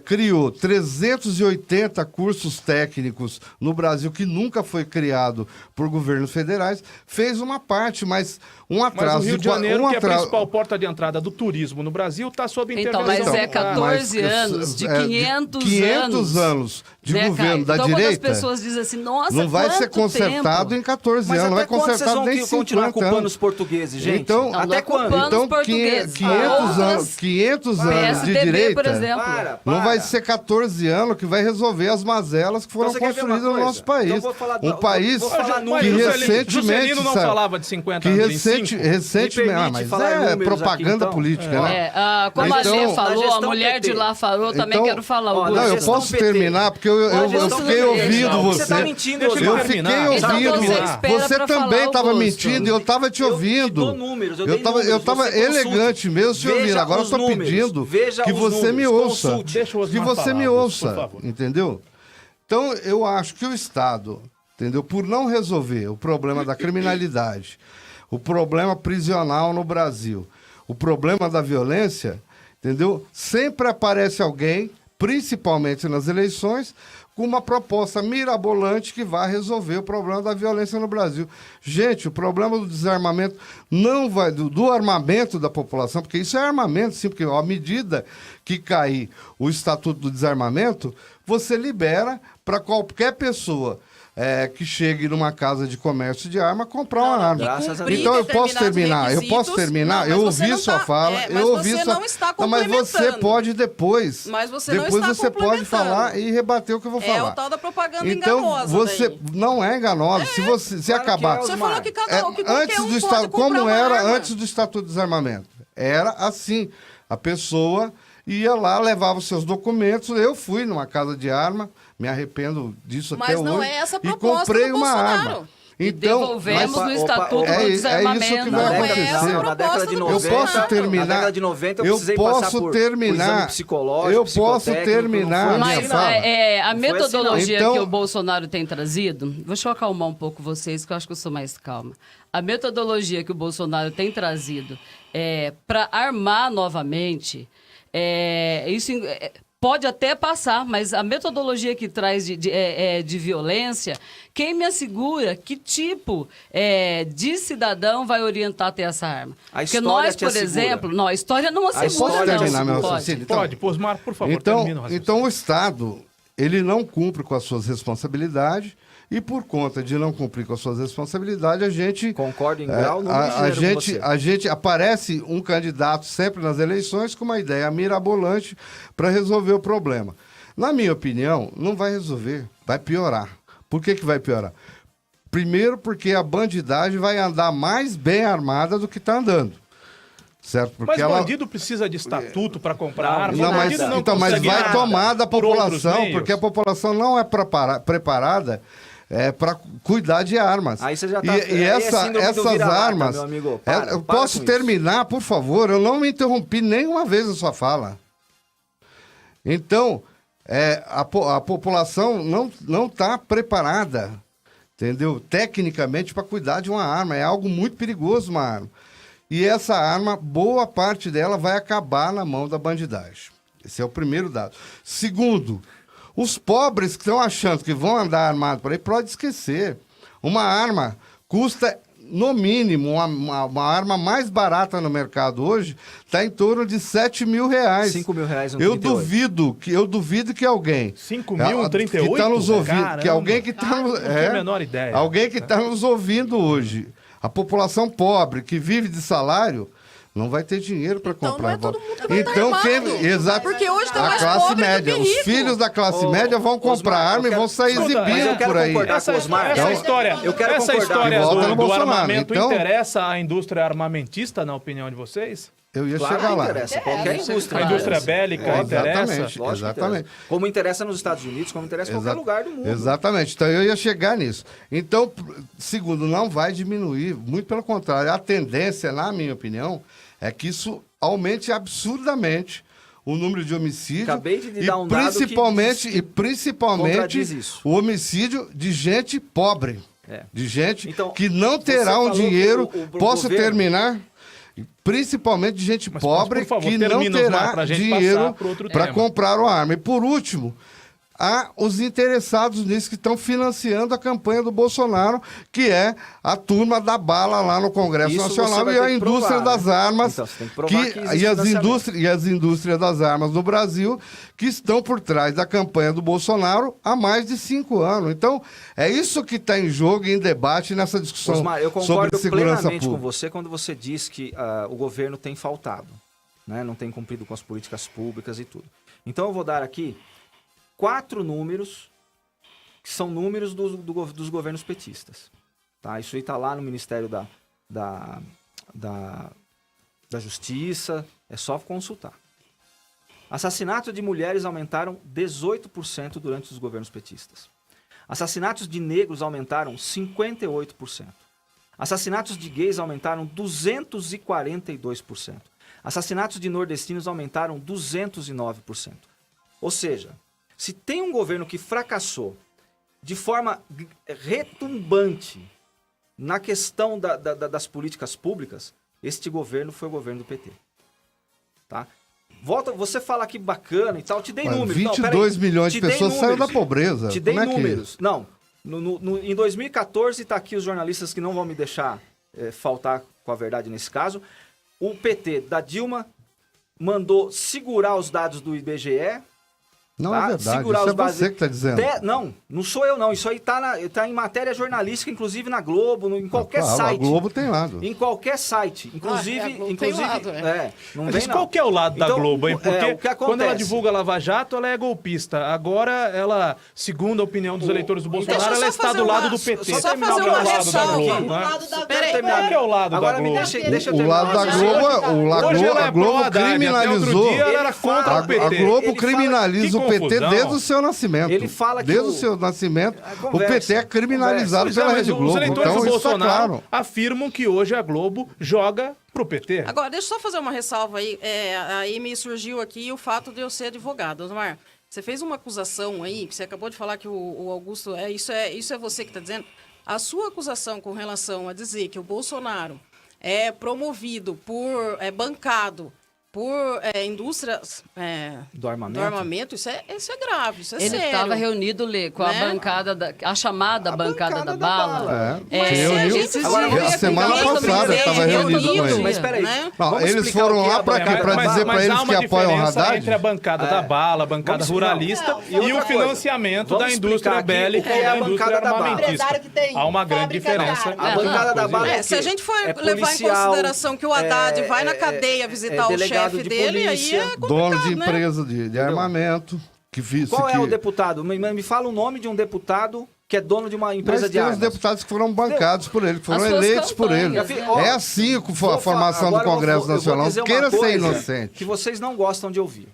Criou 380 cursos técnicos no Brasil que nunca foi criado por governos federais. Fez uma parte, mas um atraso. Mas o Rio de Janeiro, que é a atraso- principal porta de entrada do turismo no Brasil, está sob Então, intervenção. mas é popular. 14 anos, de 500 anos de né, governo Caio? da então, direita. quando as pessoas dizem assim, nossa, Não vai ser quanto consertado tempo? em 14 Mas anos, não vai até quando vocês consertado vão nem em continuar 50 culpando anos. os portugueses, gente? Então, Não, até não quando? culpando Então, os portugueses. 500 anos de PSDB, direita, por exemplo. não vai ser 14 anos que vai resolver as mazelas que foram Então, você quer ver uma construídas no coisa? nosso país. Então, vou falar Um país vou falar Mas que números. recentemente... Juscelino não sabe, falava de 50 que anos em 5? recentemente... Me permite mas falar em números aqui, propaganda então? política, né? Como Então, a Lê na falou, a gestão mulher PT. de lá falou, também Então, quero falar. ó, Augusto. na Não, eu gestão posso PT. terminar, porque eu Augusto, fiquei não ouvindo deixa. você. Você tá mentindo, Deixa ele Eu Osmar. terminar. fiquei Então ouvindo você você. espera Você pra também falar, estava Augusto. mentindo e eu estava te Eu te ouvindo. dou números, eu Eu dei números, estava você consulte. elegante mesmo te ouvindo. Veja Agora eu os estou números, pedindo veja que os você me números, ouça. consulte. Deixa o Que Osmar você falar, me Augusto, por ouça. favor. Entendeu? Então, eu acho que o Estado, entendeu, por não resolver o problema da criminalidade, o problema prisional no Brasil, o problema da violência, entendeu? Sempre aparece alguém, principalmente nas eleições, com uma proposta mirabolante que vai resolver o problema da violência no Brasil. Gente, o problema do desarmamento não vai... Do armamento da população, porque isso é armamento, sim, porque à medida que cair o Estatuto do Desarmamento, você libera para qualquer pessoa que chegue numa casa de comércio de arma comprar uma arma. Graças a Cumprir Deus. Então eu posso terminar, requisitos. Não, mas eu você ouvi não sua tá- fala, mas eu ouvi você sua... não está Não, mas você complementando. pode depois. Mas você não depois está você pode complementando. falar e rebater o que eu vou É falar. o tal da propaganda Então, enganosa. você daí. não é enganoso. Se você se claro que acabar. é, Você falou que cada que qualquer antes um do pode estado, comprar como uma era arma. antes do Estatuto de Desarmamento? Era assim. A pessoa ia lá, levava os seus documentos. Eu fui numa casa de arma, me arrependo disso até Mas hoje. não é essa a e proposta comprei do uma Bolsonaro. arma. E Então, devolvemos mas- no Estatuto opa, do é isso que Desarmamento. vai Não é acontecer. essa a Na década proposta de do 90, eu posso terminar. Na década de 90 eu eu precisei passar posso por terminar. exame psicológico, Eu posso psicotécnico, terminar não foi a minha Mas fala. assim, não. a Não foi assim, não. metodologia Então- que o Bolsonaro tem trazido, deixa eu acalmar um pouco vocês, que eu acho que eu sou mais calma. A metodologia que o Bolsonaro tem trazido para armar novamente, isso pode até passar, mas a metodologia que traz de violência, quem me assegura que tipo de cidadão vai orientar a ter essa arma? A Porque história nós, te por assegura. exemplo, não, a história não assegura. Posso história não. terminar meu Pode. raciocínio? Então, Pode, Posmar, por favor, Então, termina o raciocínio. então o Estado, ele não cumpre com as suas responsabilidades e por conta de não cumprir com as suas responsabilidades, a gente... Concordo em grau, número e a gênero com gente, você. a gente aparece um candidato sempre nas eleições com uma ideia mirabolante para resolver o problema. Na minha opinião, não vai resolver, vai piorar. Por que vai piorar? Primeiro porque a bandidagem vai andar mais bem armada do que está andando. Certo? Porque Mas bandido precisa de estatuto para comprar arma. Não, O mas, bandido não então, mas consegue vai nada tomar da por outros população, meios. porque a população não é preparada para cuidar de armas. Aí você já tá- e aí é síndrome do essas vira-lata, armas. meu amigo. Para, eu para posso com terminar, por favor? Eu não me interrompi nenhuma vez a sua fala. Então, a população não está preparada, entendeu? Tecnicamente, para cuidar de uma arma. É algo muito perigoso, uma arma. E essa arma, boa parte dela vai acabar na mão da bandidagem. Esse é o primeiro dado. Segundo, os pobres que estão achando que vão andar armados por aí, pode esquecer. Uma arma custa, no mínimo, uma arma mais barata no mercado hoje, está em torno de R$7 mil. R$5.000 no 38. Eu duvido que alguém... 5 mil, um 38? Que está nos ouvindo, Caramba. que alguém que está... Não tenho a menor ideia. Alguém que está nos ouvindo hoje, a população pobre que vive de salário, não vai ter dinheiro para Então, comprar. não é todo mundo que vai Então, estar armado. exato. Porque hoje tem a mais classe pobre do média, que os rico. filhos da classe média vão comprar Osmar, arma eu e vão quero- sair Escuta, mas eu exibindo quero por aí. concordar Essa, com o Osmar. essa Então, história, eu quero essa concordar. história Volta no do Bolsonaro. armamento Então- interessa à indústria armamentista, na opinião de vocês? Eu ia Claro chegar que lá. interessa. Qualquer indústria. A indústria interessa. bélica Exatamente. interessa? Lógico que Exatamente. interessa. Como interessa nos Estados Unidos, como interessa em qualquer lugar do mundo. Exatamente. Então eu ia chegar nisso. Então, segundo, não vai diminuir. Muito pelo contrário. A tendência, na minha opinião, é que isso aumente absurdamente o número de homicídios. Acabei de e dar um dado que principalmente contradiz isso. o homicídio de gente pobre. É. De gente Então, que não você terá um falou que dinheiro. o Posso governo- terminar? Principalmente de gente Mas, pobre por favor, que não termina, Osmar, terá pra gente passar dinheiro pro outro para tema. comprar uma arma. E por último, há os interessados nisso que estão financiando a campanha do Bolsonaro, que é a turma da bala lá no Congresso Isso você Nacional vai e ter a que indústria provar, das né? armas. Então, você tem que provar que existe e as financiamento. indústrias das armas no Brasil que estão por trás da campanha do Bolsonaro há mais de 5 anos. Então, é isso que está em jogo e em debate nessa discussão Osmar, eu sobre concordo segurança plenamente com pública. você quando você diz que o governo tem faltado, né? Não tem cumprido com as políticas públicas e tudo. Então eu vou dar aqui 4 números que são números dos governos petistas. Tá? Isso aí está lá no Ministério da Justiça, é só consultar. Assassinatos de mulheres aumentaram 18% durante os governos petistas. Assassinatos de negros aumentaram 58%. Assassinatos de gays aumentaram 242%. Assassinatos de nordestinos aumentaram 209%. Ou seja, se tem um governo que fracassou de forma retumbante na questão das políticas públicas, este governo foi o governo do PT. Tá? Você fala aqui bacana e tal, te dei Mas números. 22 milhões de pessoas saíram da pobreza. Te dei Como é que- números. Não, em 2014, está aqui os jornalistas que não vão me deixar faltar com a verdade nesse caso, o PT da Dilma mandou segurar os dados do IBGE Não tá? é verdade, Segurar isso os é você que está dizendo. Não sou eu não, isso aí tá em matéria jornalística, inclusive na Globo, em qualquer Claro, site. a Globo tem lado. Em qualquer site, inclusive... a Globo tem lado, não Mas vem não. qual que é o lado da Então, Globo, hein? Porque o que acontece? quando ela divulga a Lava Jato, ela é golpista. Agora, ela, segundo a opinião dos eleitores do Bolsonaro, Deixa eu ela só está fazer do lado uma- do PT. só Qual que é fazer o uma lado da ressalva. Globo, O né? lado da Peraí, Qual que é o lado Agora da me Globo? deixa eu O lado da terminar. Globo, Hoje ela é a Globo pró-Haddad, até criminalizou. outro dia ela era contra A o PT. Globo Ele criminaliza fala- o que PT confusão. desde o seu nascimento. Ele fala que desde o- o seu nascimento, o conversa, PT é criminalizado Pois é, pela mas Rede os Globo. eleitores Então do isso está Bolsonaro claro. afirmam que hoje a Globo joga pro PT. Agora, deixa eu só fazer uma ressalva aí. Aí me surgiu aqui o fato de eu ser advogada. Osmar, você fez uma acusação aí, que você acabou de falar que o Augusto... Isso é você que está dizendo. A sua acusação com relação a dizer que o Bolsonaro é promovido é bancado por indústrias Do armamento? do armamento, isso é grave, isso é Ele sério. estava reunido, Lê, com a Né? bancada, a chamada bancada da bala. É, se reuniu. Agora, A semana passada estava reunido com ele. Mas peraí, Né? Não, vamos eles explicar foram o que é lá a para quê? bancada Para da dizer bala. para eles há que uma apoiam o diferença Haddad? entre a bancada da bala, a bancada Vamos- ruralista não. e outra o coisa. financiamento Vamos da indústria explicar aqui bélica o que e é da a indústria bancada da bala. armamentista. Empresário que tem Há uma grande fábrica de diferença. arma. A bancada da bala Se a gente for levar em consideração que o Haddad vai na cadeia visitar o delegado chefe de dele, aí polícia, é complicado, Dono de né? empresa de armamento. Qual é o deputado? Me fala o nome de um deputado que é dono de uma empresa Mas de tem os armas. deputados que foram bancados por ele, que foram As suas eleitos por ele. campanhas, né? É assim a Vou formação do agora eu Congresso vou Nacional. dizer uma Queira ser coisa inocente. que vocês não gostam de ouvir.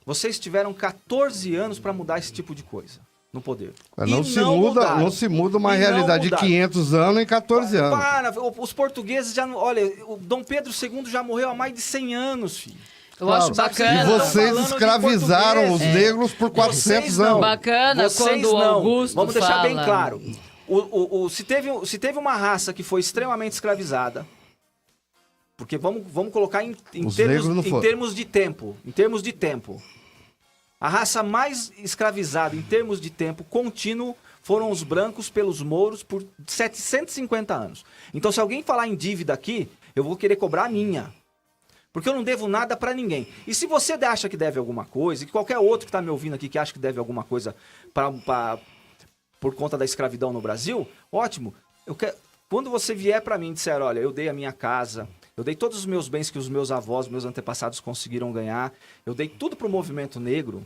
Vocês tiveram 14 anos para mudar esse tipo de coisa no poder. Não E mudaram. não se muda uma E não realidade de mudaram. 500 anos em 14 anos. Para, os portugueses já não... Olha, o Dom Pedro II já morreu há mais de 100 anos, filho. Eu acho Claro. bacana. E vocês Falando de escravizaram os português. negros por 400 Vocês não. anos. Bacana Vocês quando o não. Augusto Vamos deixar bem fala. claro. Se teve uma raça que foi extremamente escravizada, porque vamos colocar em Os negros não foram. termos de tempo. Em termos de tempo. A raça mais escravizada em termos de tempo contínuo foram os brancos pelos mouros por 750 anos. Então, se alguém falar em dívida aqui, eu vou querer cobrar a minha. Porque eu não devo nada pra ninguém. E se você acha que deve alguma coisa, e qualquer outro que tá me ouvindo aqui que acha que deve alguma coisa por conta da escravidão no Brasil, ótimo. Quando você vier pra mim e disser, olha, eu dei a minha casa, eu dei todos os meus bens que os meus avós, meus antepassados conseguiram ganhar, eu dei tudo pro movimento negro,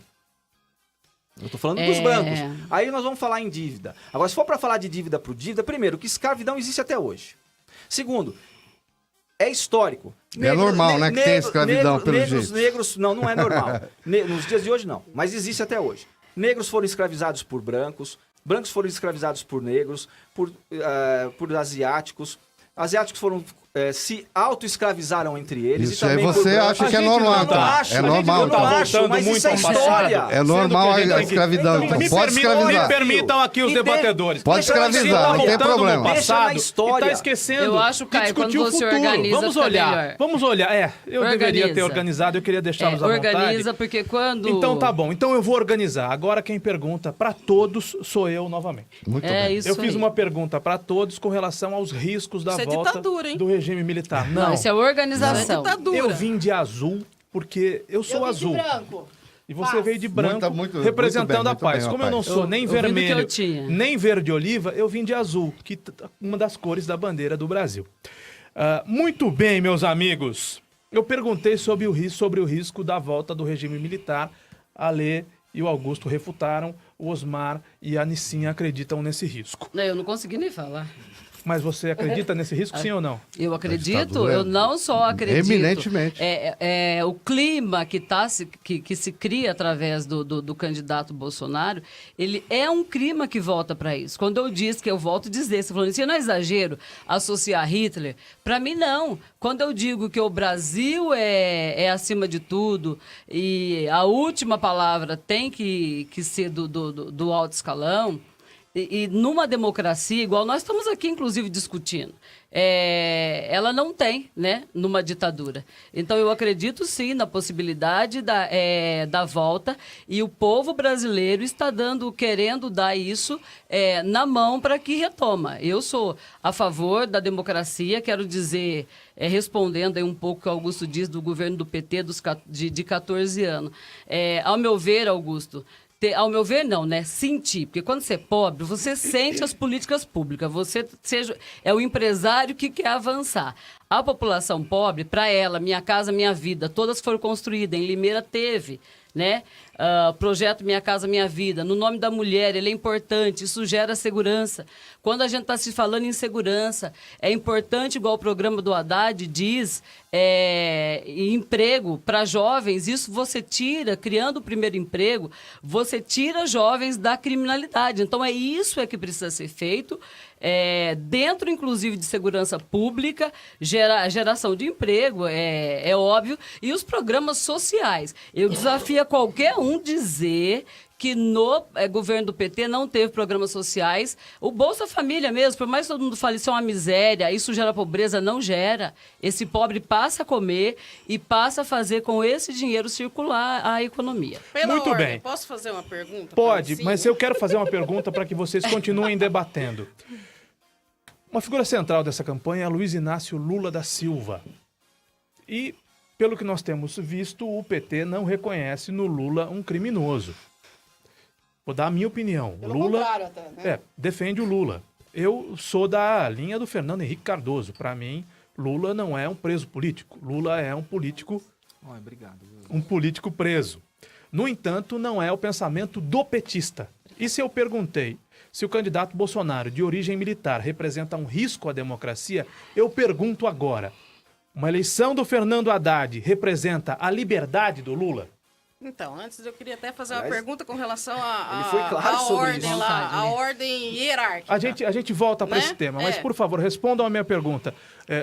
eu tô falando dos brancos. Aí nós vamos falar em dívida. Agora, se for pra falar de dívida pro dívida, primeiro, que escravidão existe até hoje. Segundo, é histórico. É normal, né, que tem escravidão, pelo jeito. Negros, não é normal. Nos dias de hoje, não. Mas existe até hoje. Negros foram escravizados por brancos, brancos foram escravizados por negros, por asiáticos. Asiáticos foram se auto-escravizaram entre eles. Isso e aí também você por brancos. acha que é normal, então. É normal, Eu não então. acho, mas isso é história. É normal Sendo que a gente a tem que- escravidão, então. Pode Me escravizar. permitam aqui os debatedores. Pode Deixa na escravizar, história. não tem Voltando no problema. Deixa na passado, história. E tá esquecendo Eu acho, de Caio, discutir quando o você futuro. organiza, Vamos fica olhar. melhor. Vamos olhar. Eu deveria ter Organiza. organizado, eu queria deixá-los à vontade. Organiza, porque quando... Então tá bom, então eu vou organizar. Agora quem pergunta pra todos sou eu novamente. Muito É bem. isso Eu fiz aí. uma pergunta pra todos com relação aos riscos da Isso é volta ditadura, hein? do regime militar. Não, isso é organização. Ditadura. Eu vim de azul porque eu sou Eu vim de azul. branco. E você veio de branco, Muito representando bem, a paz. muito bem, Como eu não rapaz. sou nem Eu vim do que vermelho, eu tinha. nem verde oliva, eu vim de azul, uma das cores da bandeira do Brasil. Muito bem, meus amigos. Eu perguntei sobre o risco da volta do regime militar. A Lê e o Augusto refutaram, o Osmar e a Nissinha acreditam nesse risco. Eu não consegui nem falar. Mas você acredita nesse risco, sim ou não? Eu acredito, ditadura eu não só acredito. Eminentemente. O clima que se cria através do candidato Bolsonaro, ele é um clima que volta para isso. Quando eu disse que eu volto a dizer, você falou assim, não é exagero associar Hitler? Para mim, não. Quando eu digo que o Brasil é acima de tudo e a última palavra tem que ser do alto escalão, E numa democracia, igual nós estamos aqui, inclusive, discutindo, ela não tem, né, numa ditadura. Então, eu acredito, sim, na possibilidade da volta, e o povo brasileiro está querendo dar isso na mão para que retoma. Eu sou a favor da democracia, quero dizer, respondendo aí um pouco o que o Augusto diz do governo do PT de 14 anos. Ao meu ver, Augusto, ao meu ver, não, né? Sentir. Porque quando você é pobre, você sente as políticas públicas. Você é o empresário que quer avançar. A população pobre, para ela, Minha Casa Minha Vida, todas foram construídas. Em Limeira teve, né? Projeto Minha Casa Minha Vida, no nome da mulher, ele é importante, isso gera segurança. Quando a gente está se falando em segurança, é importante, igual o programa do Haddad diz, emprego para jovens, isso você tira, criando o primeiro emprego, você tira jovens da criminalidade. Então, isso que precisa ser feito, dentro, inclusive, de segurança pública, geração de emprego, é óbvio, e os programas sociais. Eu desafio a qualquer um dizer que no governo do PT não teve programas sociais. O Bolsa Família mesmo, por mais que todo mundo fale isso é uma miséria, isso gera pobreza, não gera. Esse pobre passa a comer e passa a fazer com esse dinheiro circular a economia. Muito bem. Posso fazer uma pergunta? Pode, mas eu quero fazer uma pergunta para que vocês continuem debatendo. Uma figura central dessa campanha é Luiz Inácio Lula da Silva. E, pelo que nós temos visto, o PT não reconhece no Lula um criminoso. Vou dar a minha opinião. Pelo Lula contrário até, né? defende o Lula. Eu sou da linha do Fernando Henrique Cardoso. Para mim, Lula não é um preso político. Lula é um político, Obrigado. um político preso. No entanto, não é o pensamento do petista. E se eu perguntei se o candidato Bolsonaro, de origem militar, representa um risco à democracia, eu pergunto agora: uma eleição do Fernando Haddad representa a liberdade do Lula? Então, antes eu queria até fazer uma Aliás, pergunta com relação ele foi claro sobre ordem isso. lá, a ordem hierárquica. A gente volta para Né? esse tema, mas por favor, respondam a minha pergunta.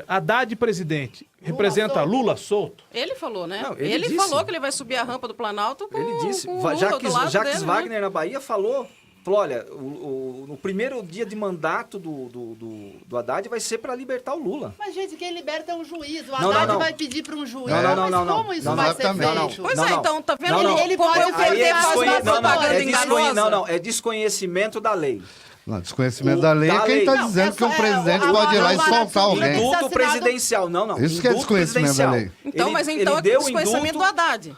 Haddad presidente representa Lula solto? Ele falou, né? Não, ele disse. falou que ele vai subir a rampa do Planalto com Ele disse. com o Lula do lado Jacques dele, Wagner né? na Bahia falou, olha, no primeiro dia de mandato do Haddad vai ser para libertar o Lula. Mas, gente, quem liberta é um juiz. O Não, Haddad não. vai pedir para um juiz. Não. Como isso Não, vai ser exatamente. feito? Pois Não, não. então, tá vendo? Não. Ele pode Como o fazer PT faz uma propaganda enganosa. É desconhecimento da lei. Não, desconhecimento da lei é da quem lei. está Não, dizendo que o é presidente a- pode ir lá e a- soltar a- alguém. Indulto Indulto presidencial. Não. Isso que é Indulto desconhecimento da lei. Então, mas Ele então é deu desconhecimento indulto, do Haddad.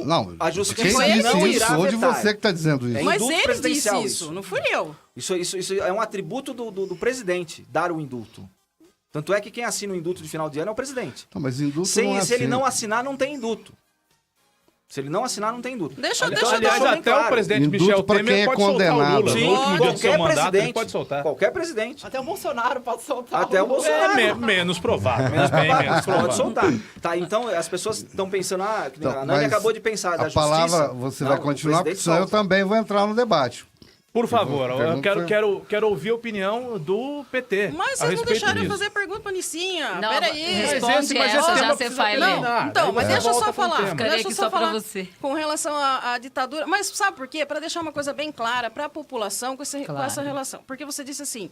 Não, a quem justiça ele disse não isso? irá Hoje vetar. você que está dizendo isso. É Mas indulto ele disse presidencial, isso, isso. não fui eu. Isso é um atributo do presidente, dar o indulto. Tanto é que quem assina o indulto de final de ano é o presidente. Não, mas indulto Se não é ele assim. não assinar, não tem indulto. Se ele não assinar, não tem indulto. Deixa Então, eu Aliás, deixou bem até o claro. presidente Indulto Michel pra Temer quem é pode soltar o condenado. Lula. Sim, No último dia do seu qualquer mandato, ele presidente. pode soltar. Qualquer presidente. Até o Bolsonaro pode soltar. Até o Bolsonaro. Menos provável. Bem menos Pode provável. soltar. Tá, então as pessoas estão pensando, que nem Então, a Nani mas acabou de pensar, da a palavra, justiça. você Não, vai o continuar, porque presidente senão eu solta. também vou entrar no debate. Por favor, eu Pergunta- quero ouvir a opinião do PT. Mas a vocês não respeito deixaram eu disso. fazer pergunta pra Nicinha. Não, Peraí. responde Mas esse essa, tema já você precisa faz, terminar. Lê. Então, Daí mas você deixa eu volta só com o falar. tema. Ficarei Deixa eu aqui só só pra falar você. com relação à ditadura. Mas sabe por quê? Para deixar uma coisa bem clara para a população com Claro. essa relação. Porque você disse assim,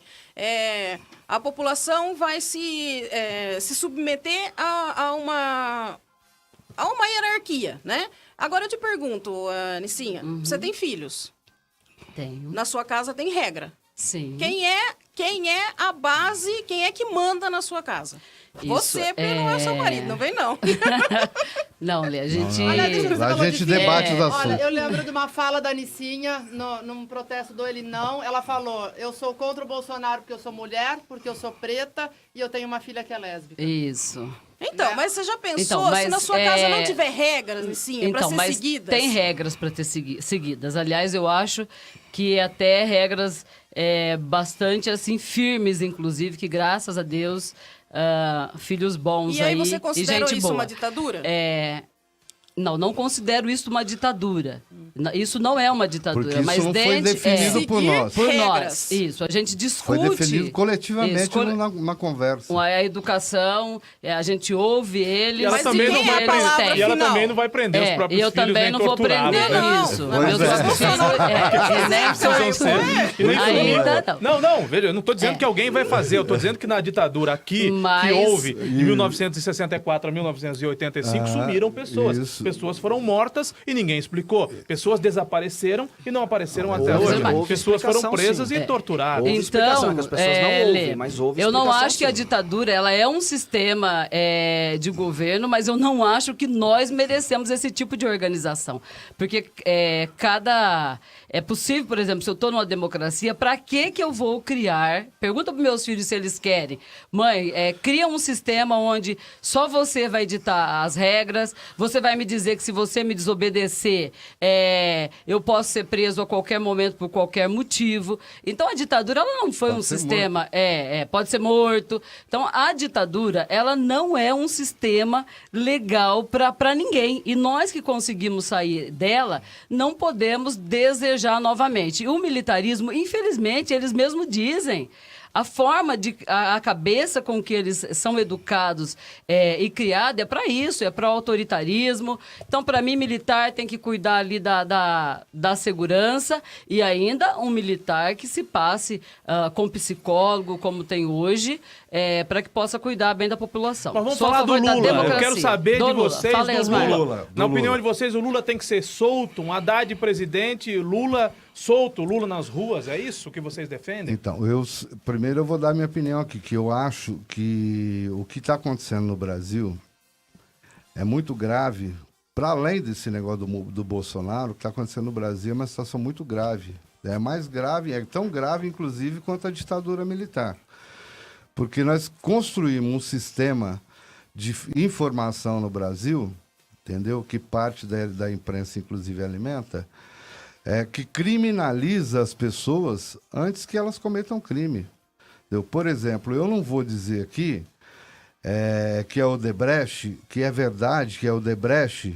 a população vai se submeter a uma hierarquia, né? Agora eu te pergunto, Nicinha, você tem filhos? Tenho. Na sua casa tem regra. Sim. Quem é a base, quem é que manda na sua casa? Isso, Você, porque não é seu marido, não vem não. Não, Lê, a gente... Olha, deixa eu Lá a falar gente de debate os Olha, assuntos. eu lembro de uma fala da Nicinha num protesto do Ele Não. Ela falou, eu sou contra o Bolsonaro porque eu sou mulher, porque eu sou preta e eu tenho uma filha que é lésbica. Isso. Então, mas você já pensou Então, se mas, na sua casa não tiver regras, Nicinha, para Então, ser mas seguidas? tem regras para ter seguidas. Aliás, eu acho que até regras bastante assim firmes, inclusive, que graças a Deus, filhos bons E aí aí você e considera gente isso boa. uma ditadura? Não considero isso uma ditadura. Isso não é uma ditadura, Porque isso mas não foi definido por nós. Por Regras. nós, isso. A gente discute. Foi definido coletivamente Isso, na conversa. a educação, a gente ouve ele, E ela mas também quem não é vai a palavra prender, e ela final? também não vai prender os próprios eu filhos também nem não vou torturá-los, prender né? isso. Não, Meus Pois é. próprios filhos, e nem tortura. E nem Ainda não. Não, veja, eu não estou dizendo que alguém vai fazer, eu estou dizendo que na ditadura aqui, Mas- que houve de 1964 a 1985, sumiram pessoas. isso. Pessoas foram mortas e ninguém explicou. Pessoas desapareceram e não apareceram até Houve- hoje. houve Pessoas foram explicação, presas sim. e torturadas. Houve explicação, Então, que as pessoas não ouvem, Lê, mas houve eu não explicação, acho que a sim. ditadura ela é um sistema de governo, mas eu não acho que nós merecemos esse tipo de organização. Porque é possível, por exemplo, se eu estou numa democracia, para que eu vou criar? Pergunta para meus filhos se eles querem. Mãe, cria um sistema onde só você vai ditar as regras, você vai me dizer que se você me desobedecer, eu posso ser preso a qualquer momento por qualquer motivo. Então a ditadura ela não foi um sistema, pode ser morto. Então a ditadura ela não é um sistema legal para ninguém. E nós que conseguimos sair dela não podemos desejar novamente. E o militarismo, infelizmente, eles mesmos dizem. A forma a cabeça com que eles são educados e criados é para isso, é para o autoritarismo. Então, para mim, militar tem que cuidar ali da segurança e ainda um militar que se passe com psicólogo, como tem hoje, para que possa cuidar bem da população. Mas vamos Sou a falar do favor da Lula. Eu democracia. quero saber Do de Lula. vocês Fala aí, do Osmar. Lula. Na opinião de vocês, o Lula tem que ser solto, um Haddad presidente, Lula solto, Lula nas ruas. É isso que vocês defendem? Então, primeiro eu vou dar minha opinião aqui, que eu acho que o que está acontecendo no Brasil é muito grave, para além desse negócio do Bolsonaro, o que está acontecendo no Brasil é uma situação muito grave. É mais grave, é tão grave, inclusive, quanto a ditadura militar. Porque nós construímos um sistema de informação no Brasil, entendeu? Que parte da imprensa, inclusive, alimenta, que criminaliza as pessoas antes que elas cometam crime. Entendeu? Por exemplo, eu não vou dizer aqui que a Odebrecht, que é verdade que a Odebrecht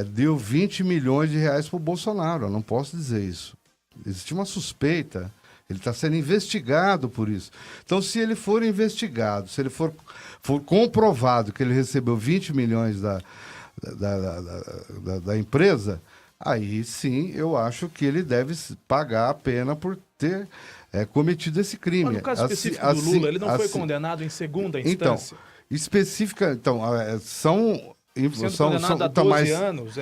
deu 20 milhões de reais para o Bolsonaro. Eu não posso dizer isso. Existe uma suspeita. Ele está sendo investigado por isso. Então, se ele for investigado, se ele for comprovado que ele recebeu 20 milhões da empresa, aí sim eu acho que ele deve pagar a pena por ter cometido esse crime. Mas no caso específico do Lula, ele não foi condenado em segunda instância? São Sendo condenado a 12 anos,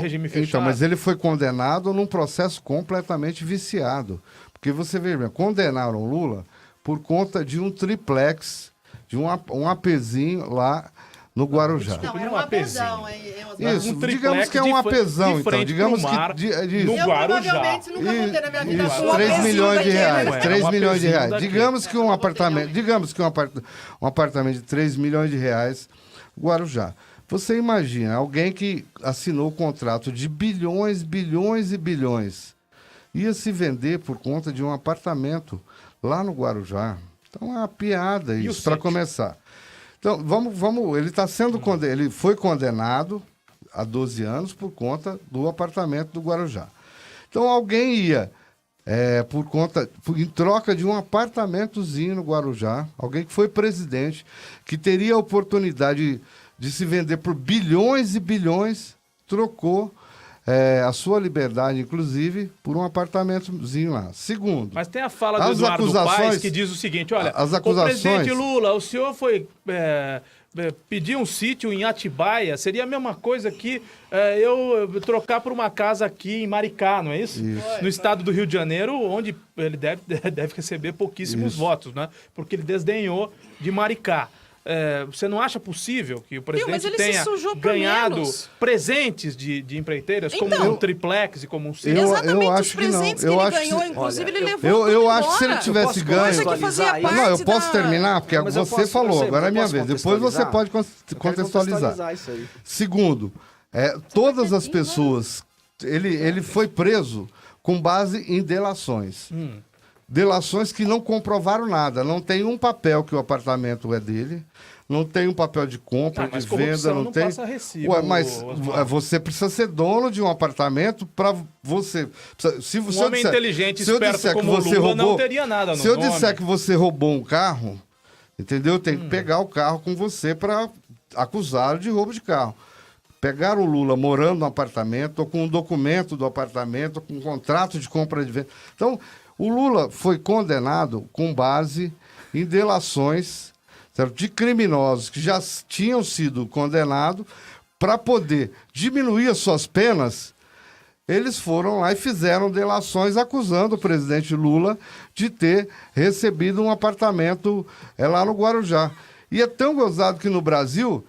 regime fechado. Então, mas ele foi condenado num processo completamente viciado. Porque você vê, condenaram Lula por conta de um triplex, de um APzinho lá no Guarujá. Não, era um apesão, hein, Osmar? Isso, triplex digamos que é um apesão, de então. frente Digamos pro mar, que. no Eu Guarujá. provavelmente nunca contei na minha vida Isso, com um 3 apezinho milhões de daquele, reais. né? 3 um milhões de apezinho reais. daquele. Digamos que um apartamento de 3 milhões de reais, Guarujá. Você imagina alguém que assinou o contrato de bilhões e bilhões, ia se vender por conta de um apartamento lá no Guarujá. Então é uma piada isso, para começar. Então, vamos. Ele está sendo ele foi condenado a 12 anos por conta do apartamento do Guarujá. Então alguém ia, em troca de um apartamentozinho no Guarujá, alguém que foi presidente, que teria a oportunidade de se vender por bilhões e bilhões, trocou a sua liberdade, inclusive, por um apartamentozinho lá. Segundo, mas tem a fala do Eduardo Paes que diz o seguinte, olha, o presidente Lula, o senhor foi pedir um sítio em Atibaia, seria a mesma coisa que eu trocar por uma casa aqui em Maricá, não é isso? No estado do Rio de Janeiro, onde ele deve receber pouquíssimos votos, né? Porque ele desdenhou de Maricá. Você não acha possível que o presidente tenha ganhado presentes de empreiteiras, como um triplex e como um sítio? Exatamente, eu os acho que não. presentes que ele ganhou, inclusive, ele levou Eu acho que se ele tivesse ganho... Não, eu posso terminar, porque você falou, agora é a minha vez. Depois você pode contextualizar. Isso aí. Segundo, todas as pessoas... Ele foi preso com base em delações. delações que não comprovaram nada. Não tem um papel que o apartamento é dele, não tem um papel de compra, mas de corrupção venda, não tem. passa recibo, Ué, mas Osmar. você precisa ser dono de um apartamento para você. Se Um eu homem disser- inteligente, se eu esperto disser que como você Lula não roubou- teria nada no Se eu nome. disser que você roubou um carro, entendeu? Tem que pegar o carro com você para acusá-lo de roubo de carro. Pegar o Lula morando no apartamento, ou com um documento do apartamento, ou com um contrato de compra e de venda. Então, o Lula foi condenado com base em delações, certo, de criminosos que já tinham sido condenados. Para poder diminuir as suas penas, eles foram lá e fizeram delações acusando o presidente Lula de ter recebido um apartamento lá no Guarujá. E é tão gozado que no Brasil,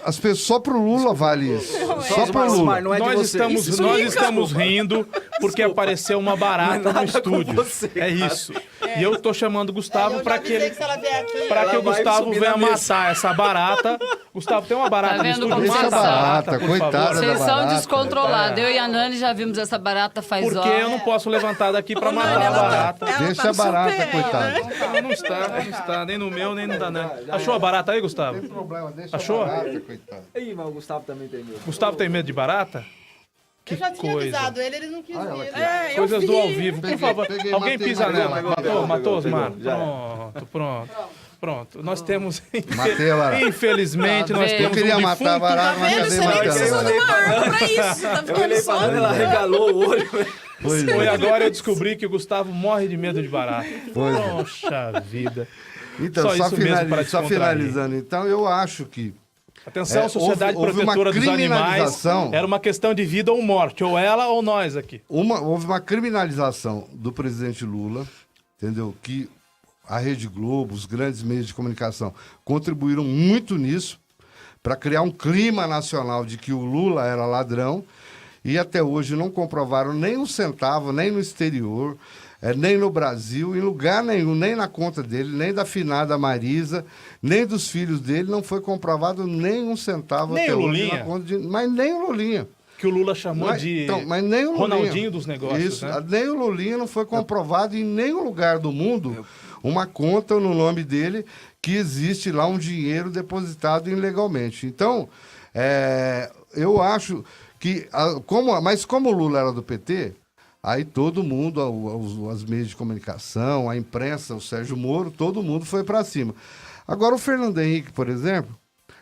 as pessoas, só pro Lula vale isso. Só pro Lula. Osmar, não é de Nós você. nós estamos rindo porque apareceu uma barata no estúdio. você, É isso. E eu tô chamando o Gustavo para que ele se ela vier aqui... para que o vai Gustavo subir venha na mesa. matar essa barata. Gustavo, tem uma barata Tá no vendo estúdio? como Deixa Mata a essa barata, por coitada favor. da Vocês são barata. descontrolados. Eu e a Nani já vimos essa barata faz Porque horas. eu não posso levantar daqui para Ô, Nani, matar a ela tá- barata. ela Deixa tá a barata, super, coitada. né? Não está, nem no meu, nem no da Nani. Achou a barata aí, Gustavo? Não tem problema, deixa Achou? a barata, coitada. Ih, mas o Gustavo também tem medo. Gustavo tem medo de barata? Eu já tinha coisa. avisado ele não quis vir. É, eu Coisas vi. do ao vivo, por Peguei, favor. peguei, Alguém matei, pisa matei, nela. pegou, Matou, pegou, Osmar. já Pronto. Nós temos, Matei a barata. infelizmente, nós Eu temos Eu queria um matar a defunto. barata, Tá mas vendo? acabei Você nem matando. precisa de uma arma pra isso. Tá Eu ficando olhei pra só... Ana, ela regalou o olho. Pois Foi é. agora eu descobri que o Gustavo morre de medo de barata. Pois é. Poxa vida. Então, Só só, isso mesmo para só descontrair. finalizando. Então, eu acho que Atenção, Sociedade houve uma Protetora dos Animais. criminalização. Era uma questão de vida ou morte. Ou ela ou nós aqui. houve uma criminalização do presidente Lula, entendeu? Que a Rede Globo, os grandes meios de comunicação contribuíram muito nisso para criar um clima nacional de que o Lula era ladrão e até hoje não comprovaram nem um centavo, nem no exterior, nem no Brasil, em lugar nenhum, nem na conta dele, nem da finada Marisa, nem dos filhos dele, não foi comprovado nem um centavo Nem até o hoje Lulinha? na conta de... Mas nem o Lulinha. Que o Lula chamou Mas, de então, mas nem o Lulinha. Ronaldinho dos negócios, Isso, né? nem o Lulinha não foi comprovado em nenhum lugar do mundo uma conta no nome dele que existe lá um dinheiro depositado ilegalmente. Então, eu acho que... Mas como o Lula era do PT, aí todo mundo, os meios de comunicação, a imprensa, o Sérgio Moro, todo mundo foi para cima. Agora, o Fernando Henrique, por exemplo,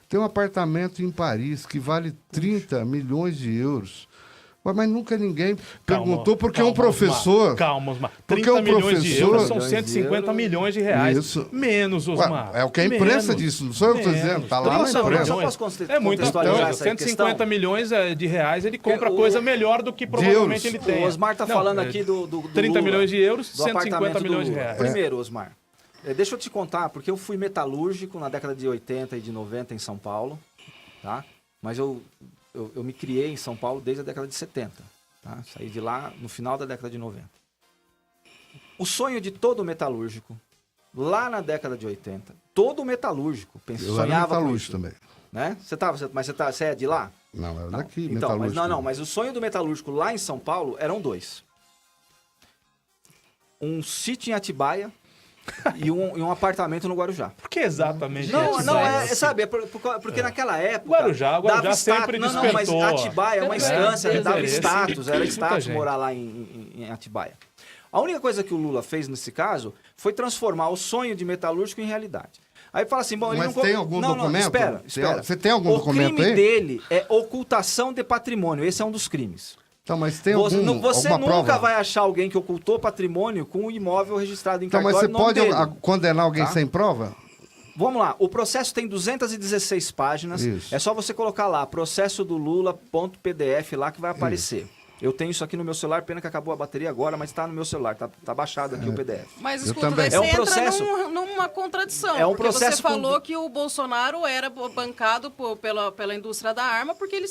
tem um apartamento em Paris que vale 30 milhões de euros. Mas nunca ninguém perguntou porque um professor... Osmar, calma, Osmar. Porque 30 um milhões de professor- euros são 150 milhões de reais. Isso. Menos, Osmar. Ué, é o que a imprensa disse, não sou eu que estou dizendo, tá lá na Só imprensa. posso É muita contextualizar coisa. essa 150 questão? milhões de reais, ele compra O- coisa melhor do que provavelmente euros. ele tem. O Osmar tá falando aqui do 30 Lula, milhões de euros, do 150 apartamento milhões do de Lula. reais. Primeiro, Osmar, deixa eu te contar, porque eu fui metalúrgico na década de 80 e de 90 em São Paulo, tá? Mas eu me criei em São Paulo desde a década de 70, tá? Saí de lá no final da década de 90. O sonho de todo metalúrgico, lá na década de 80, todo metalúrgico Eu era sonhava com metalúrgico isso, também. né? Você é de lá? Não, era Não. daqui, Então, mas metalúrgico. mas o sonho do metalúrgico lá em São Paulo eram dois. Um sítio em Atibaia e um apartamento no Guarujá. Por que exatamente? Não, Atibaia? sabe, porque naquela época... Guarujá dava sempre Não, mas despertou. Atibaia é uma instância, tem dava interesse. status, era Muita status gente. morar lá em Atibaia. A única coisa que o Lula fez nesse caso foi transformar o sonho de metalúrgico em realidade. Aí fala assim, bom, ele Mas não... tem algum não, documento? Espera. Você tem algum documento O crime aí? dele é ocultação de patrimônio. Esse é um dos crimes. Então, mas tem Você alguma nunca prova? vai achar alguém que ocultou patrimônio com um imóvel registrado em Então, mas cartório você no nome pode dele. condenar alguém Tá? sem prova? Vamos lá, o processo tem 216 páginas. Isso. É só você colocar lá, processo do Lula.pdf lá que vai aparecer. Eu tenho isso aqui no meu celular, pena que acabou a bateria agora, mas está no meu celular, tá baixado aqui o PDF. Mas Eu escuta, também. daí É um você entra processo- numa contradição. É um porque processo você com- falou que o Bolsonaro era bancado pela indústria da arma porque ele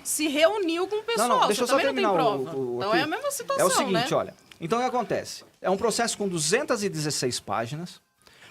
se reuniu com o pessoal. Não, deixa eu Você só também não tem terminar prova. Então aqui. é a mesma situação, É o seguinte, né? olha. Então o que acontece? É um processo com 216 páginas,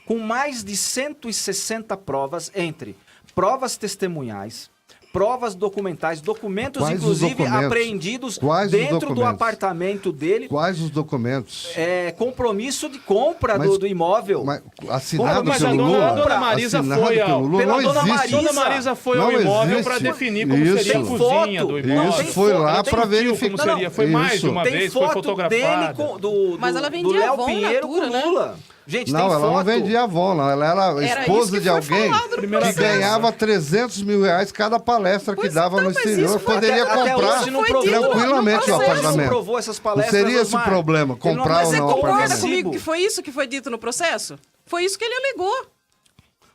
com mais de 160 provas entre provas testemunhais, provas documentais, documentos, Quais os inclusive, documentos? apreendidos Quais os dentro do documentos? apartamento dele. Quais os documentos? Compromisso de compra Mas- do imóvel. Mas, assinado Mas a pelo dona, Lula? dona Marisa Assinado foi ao, pelo Lula? pela Não dona existe. Marisa. Dona Marisa foi ao Não imóvel existe. para definir como Isso. seria a Tem cozinha foto. do Não, imóvel. tem Isso, foi foto, lá não tem para Viu verificar. como seria? Foi mais de Isso. uma Tem vez, foi foto dele fotografada. do Mas ela do vendia Léo Avon Pinheiro Natura, com né? Lula. Gente, Não, tem ela foto. não vendia Avon, não. Ela era Era esposa isso que de foi alguém falado no que processo. ganhava 300 mil reais cada palestra que Pois dava então, no mas exterior. isso foi- Poderia Até comprar hoje não Foi provou. dito no tranquilamente o processo. Não apartamento. provou essas Não palestras. seria esse Osmar. problema, Ele não comprar ou Você não apresentou concorda apartamento. comigo que foi isso que foi dito no processo? Foi isso que ele alegou.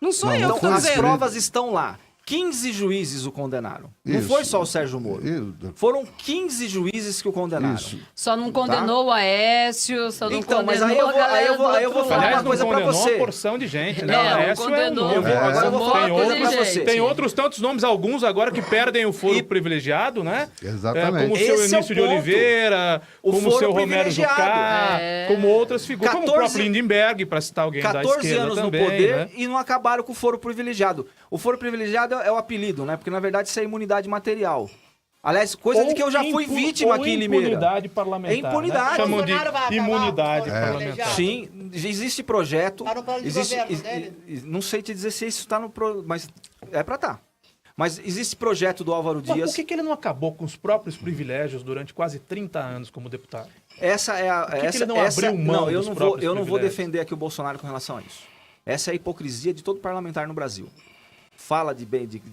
Não sou Não, eu não que foi estou As dizendo. provas estão lá. 15 juízes o condenaram. Não Isso. foi só o Sérgio Moro. Isso. Foram 15 juízes que o condenaram. Isso. Só não condenou o Aécio, só não Então, mas condenou aí eu vou- a galera aí eu vou- do aí eu vou outro falar lado. Aliás, uma não coisa pra condenou você. uma porção de gente, né? Não, Aécio condenou. é um nome. Agora eu vou falar uma coisa pra Gente. você. Tem outros tantos nomes, alguns agora que perdem o foro privilegiado, né? Exatamente. Como o seu Esse é o Eunício de ponto. Oliveira, O como o foro seu Romero privilegiado. Jucá, como outras figuras, como o 14 próprio Lindenberg, para citar alguém da 14 esquerda anos também, no poder né? e não acabaram com o foro privilegiado. O foro privilegiado é o apelido, né? Porque na verdade isso é imunidade material. Aliás, coisa de que eu já fui vítima aqui em Limeira. Impunidade parlamentar. É impunidade. Né? Chamam de Bolsonaro vai acabar imunidade com o foro parlamentar. Sim, existe projeto. Tá no plano de existe, governo dele? não sei te dizer se isso está no. Mas é pra tá. Mas existe projeto do Álvaro Mas Dias. por que ele não acabou com os próprios privilégios durante quase 30 anos como deputado? Essa é a. que essa, ele não essa, abriu mão não, eu dos não vou, próprios eu não vou privilégios? defender aqui o Bolsonaro com relação a isso. Essa é a hipocrisia de todo parlamentar no Brasil. Fala de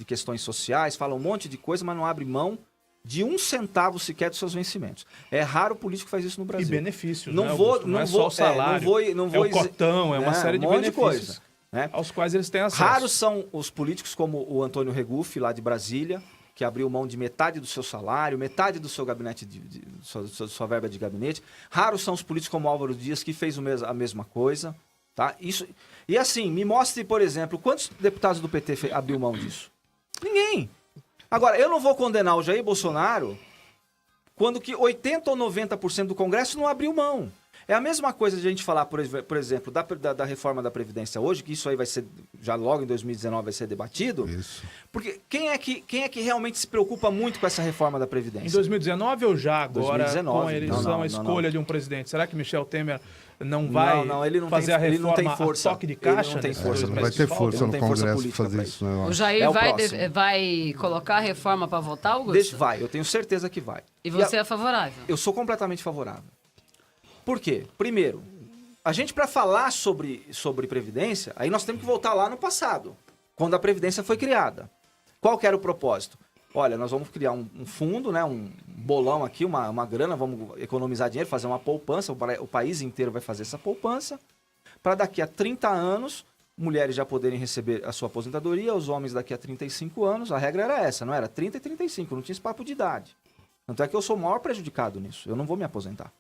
questões sociais, fala um monte de coisa, mas não abre mão de um centavo sequer dos seus vencimentos. É raro o político que faz isso no E Brasil. benefícios, Não né, vou, Augusto? não é vou, só o salário, não vou é o cotão, é uma série de um monte de benefícios coisa, né? aos quais eles têm acesso. Raros são os políticos como o Antônio Regufe, lá de Brasília, que abriu mão de metade do seu salário, metade do seu gabinete, sua verba de gabinete. Raros são os políticos como Álvaro Dias, que fez a mesma coisa. Tá? Isso, e assim, me mostre, por exemplo, quantos deputados do PT abriu mão disso? Ninguém. Agora, eu não vou condenar o Jair Bolsonaro quando que 80% ou 90% do Congresso não abriu mão. É a mesma coisa de a gente falar, por exemplo, da reforma da Previdência hoje, que isso aí vai ser, já logo em 2019 vai ser debatido. Isso. Porque quem é que realmente se preocupa muito com essa reforma da Em Previdência? 2019 ou já agora, 2019. com a eleição, Não, a escolha de um presidente? Será que Michel Temer não vai Não, ele não fazer tem- a ele não reforma tem força. a toque de Ele não caixa? tem nesses força. dois Não vai meses ter que faltam? força Não no tem força Congresso política fazer pra isso, não. O Jair É o vai, próximo. vai colocar a reforma para votar, Augusto? Vai, eu tenho certeza que vai. E você é favorável? Eu sou completamente favorável. Por quê? Primeiro, a gente para falar sobre Previdência, aí nós temos que voltar lá no passado, quando a Previdência foi criada. Qual que era o propósito? Olha, nós vamos criar um fundo, né, um bolão aqui, uma grana, vamos economizar dinheiro, fazer uma poupança, o país inteiro vai fazer essa poupança, para daqui a 30 anos, mulheres já poderem receber a sua aposentadoria, os homens daqui a 35 anos, a regra era essa, não era 30 e 35, não tinha esse papo de idade. Tanto é que eu sou o maior prejudicado nisso, eu não vou me aposentar.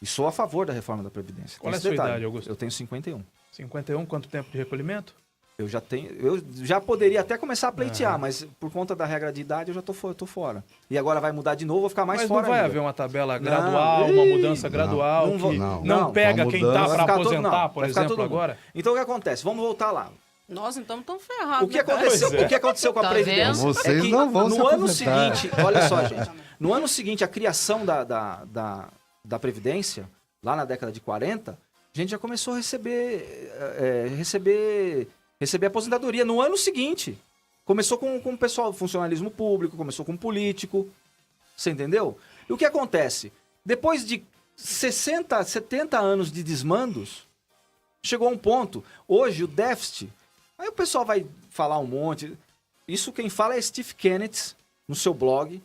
E sou a favor da reforma da Previdência. Qual Tem é a esse sua detalhe. idade, Augusto? Eu tenho 51. 51, quanto tempo de recolhimento? Eu já poderia até começar a pleitear, mas por conta da regra de idade eu já tô fora. E agora vai mudar de novo, vou ficar mais Mas fora não vai ainda. haver uma tabela gradual, uma mudança gradual não vou- que não. não pega Uma quem mudança- tá Vai para ficar todo- aposentar, não, por vai ficar exemplo, todo mundo. agora? Então o que acontece? Vamos voltar lá. Nós, então, estamos ferrados. O que né, cara? aconteceu, Pois é. o que aconteceu com a Tá Previdência? vendo? Vocês É que não vão se no ano aposentar. seguinte, olha só, gente. No ano seguinte, a criação da Previdência, lá na década de 40, a gente já começou a receber aposentadoria no ano seguinte. Começou com o pessoal do funcionalismo público, começou com político. Você entendeu? E o que acontece? Depois de 60, 70 anos de desmandos, chegou a um ponto. Hoje, o déficit... Aí o pessoal vai falar um monte. Isso quem fala é Steve Kenneth, no seu blog.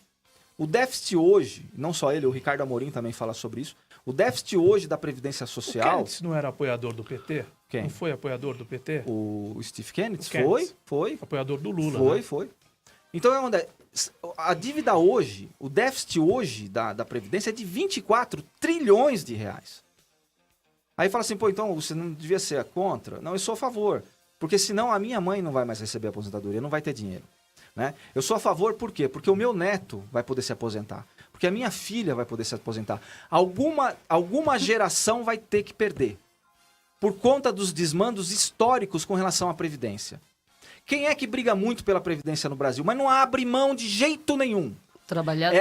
O déficit hoje, não só ele, o Ricardo Amorim também fala sobre isso. O déficit hoje da Previdência O Social... Kenneth não era apoiador do PT? Quem? Não foi apoiador do PT? O Steve Kenneth? O Kenneth. Foi. Apoiador do Lula, né? Foi. Então, a dívida hoje, o déficit hoje da Previdência é de 24 trilhões de reais. Aí fala assim, pô, então você não devia ser contra? Não, eu sou a favor. Porque senão a minha mãe não vai mais receber aposentadoria, não vai ter dinheiro. Né? Eu sou a favor por quê? Porque o meu neto vai poder se aposentar. Porque a minha filha vai poder se aposentar. Alguma geração vai ter que perder. Por conta dos desmandos históricos com relação à Previdência. Quem é que briga muito pela Previdência no Brasil, mas não abre mão de jeito nenhum? Trabalhador.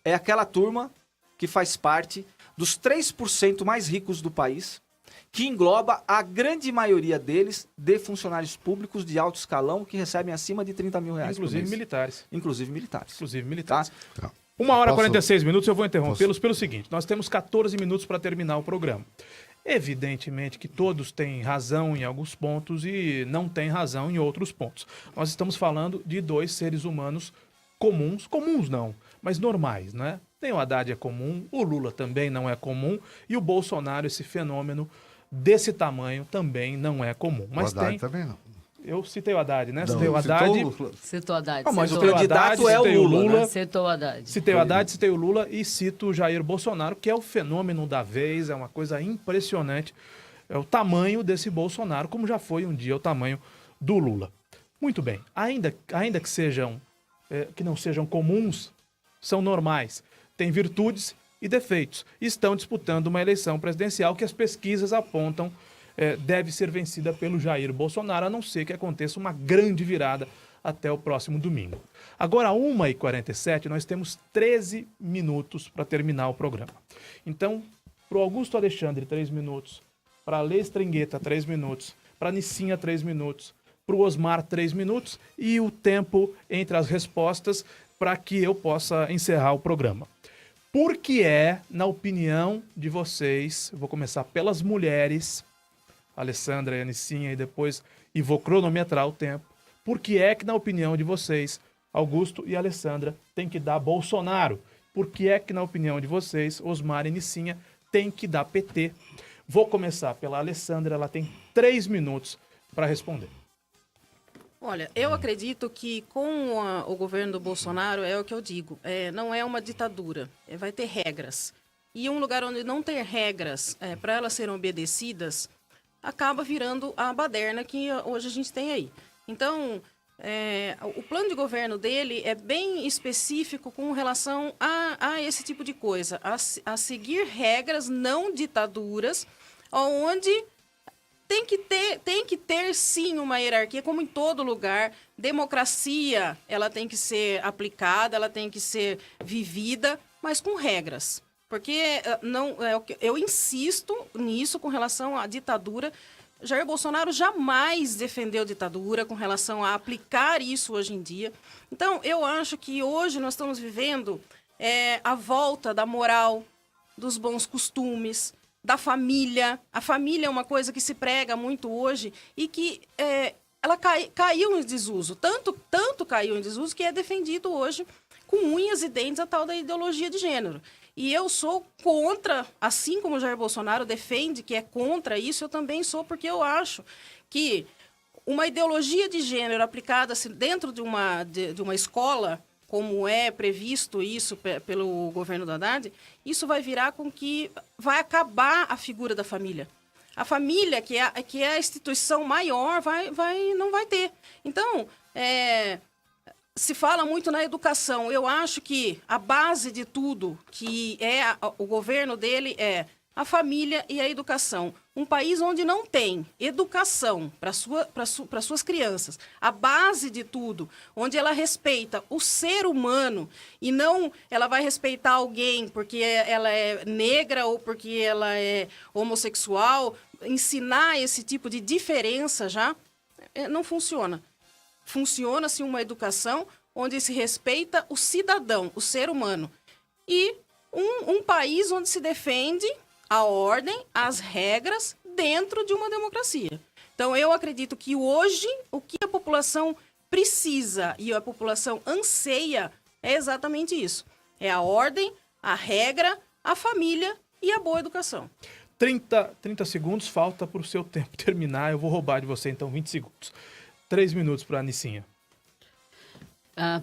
É aquela turma que faz parte dos 3% mais ricos do país, que engloba a grande maioria deles de funcionários públicos de alto escalão que recebem acima de 30 mil reais Inclusive por mês. militares. Inclusive militares. Inclusive militares. Tá? 1 hora e 46 minutos, eu vou interrompê-los pelo seguinte. Nós temos 14 minutos para terminar o programa. Evidentemente que todos têm razão em alguns pontos e não têm razão em outros pontos. Nós estamos falando de dois seres humanos comuns não, mas normais, né? Nem o Haddad é comum, o Lula também não é comum e o Bolsonaro, esse fenômeno desse tamanho, também não é comum. Mas o Haddad também não. Eu citei o Haddad, né? Não, Citei o Haddad. Citou o Haddad. Não, mas o citou candidato é o Lula, né? Citou o Haddad. Citei o Haddad, citei o Lula e cito o Jair Bolsonaro, que é o fenômeno da vez, é uma coisa impressionante. É o tamanho desse Bolsonaro, como já foi um dia o tamanho do Lula. Muito bem, ainda que sejam, que não sejam comuns, são normais, têm virtudes e defeitos. Estão disputando uma eleição presidencial que as pesquisas apontam deve ser vencida pelo Jair Bolsonaro, a não ser que aconteça uma grande virada até o próximo domingo. Agora, 1h47, nós temos 13 minutos para terminar o programa. Então, para o Augusto Alexandre, 3 minutos. Para a Lê Stringueta, 3 minutos. Para a Nicinha, 3 minutos. Para o Osmar, 3 minutos. E o tempo entre as respostas para que eu possa encerrar o programa. Por que na opinião de vocês, eu vou começar pelas mulheres, Alessandra e Anicinha, e vou cronometrar o tempo. Por que na opinião de vocês, Augusto e Alessandra, tem que dar Bolsonaro? Por que na opinião de vocês, Osmar e Anicinha, tem que dar PT? Vou começar pela Alessandra, ela tem 3 minutos para responder. Olha, eu acredito que com o governo do Bolsonaro, é o que eu digo, não é uma ditadura, vai ter regras. E um lugar onde não tem regras para elas serem obedecidas, acaba virando a baderna que hoje a gente tem aí. Então, o plano de governo dele é bem específico com relação a esse tipo de coisa, a seguir regras, não ditaduras, onde tem que ter sim uma hierarquia, como em todo lugar. Democracia, ela tem que ser aplicada, ela tem que ser vivida, mas com regras. Porque eu insisto nisso com relação à ditadura. Jair Bolsonaro jamais defendeu ditadura com relação a aplicar isso hoje em dia. Então, eu acho que hoje nós estamos vivendo a volta da moral, dos bons costumes, da família. A família é uma coisa que se prega muito hoje e que ela caiu em desuso. Tanto caiu em desuso que é defendido hoje com unhas e dentes a tal da ideologia de gênero. E eu sou contra, assim como o Jair Bolsonaro defende que é contra isso, eu também sou, porque eu acho que uma ideologia de gênero aplicada dentro de uma escola, como é previsto isso pelo governo do Haddad, isso vai virar com que vai acabar a figura da família. A família, que é a instituição maior, não vai ter. Então, se fala muito na educação. Eu acho que a base de tudo que o governo dele é a família e a educação. Um país onde não tem educação para suas crianças, a base de tudo, onde ela respeita o ser humano e não ela vai respeitar alguém porque ela é negra ou porque ela é homossexual, ensinar esse tipo de diferença já não funciona. Funciona-se uma educação onde se respeita o cidadão, o ser humano. E um país onde se defende a ordem, as regras dentro de uma democracia. Então, eu acredito que hoje o que a população precisa e a população anseia é exatamente isso. É a ordem, a regra, a família e a boa educação. 30 segundos, falta para o seu tempo terminar. Eu vou roubar de você, então, 20 segundos. 3 minutos para a Anicinha.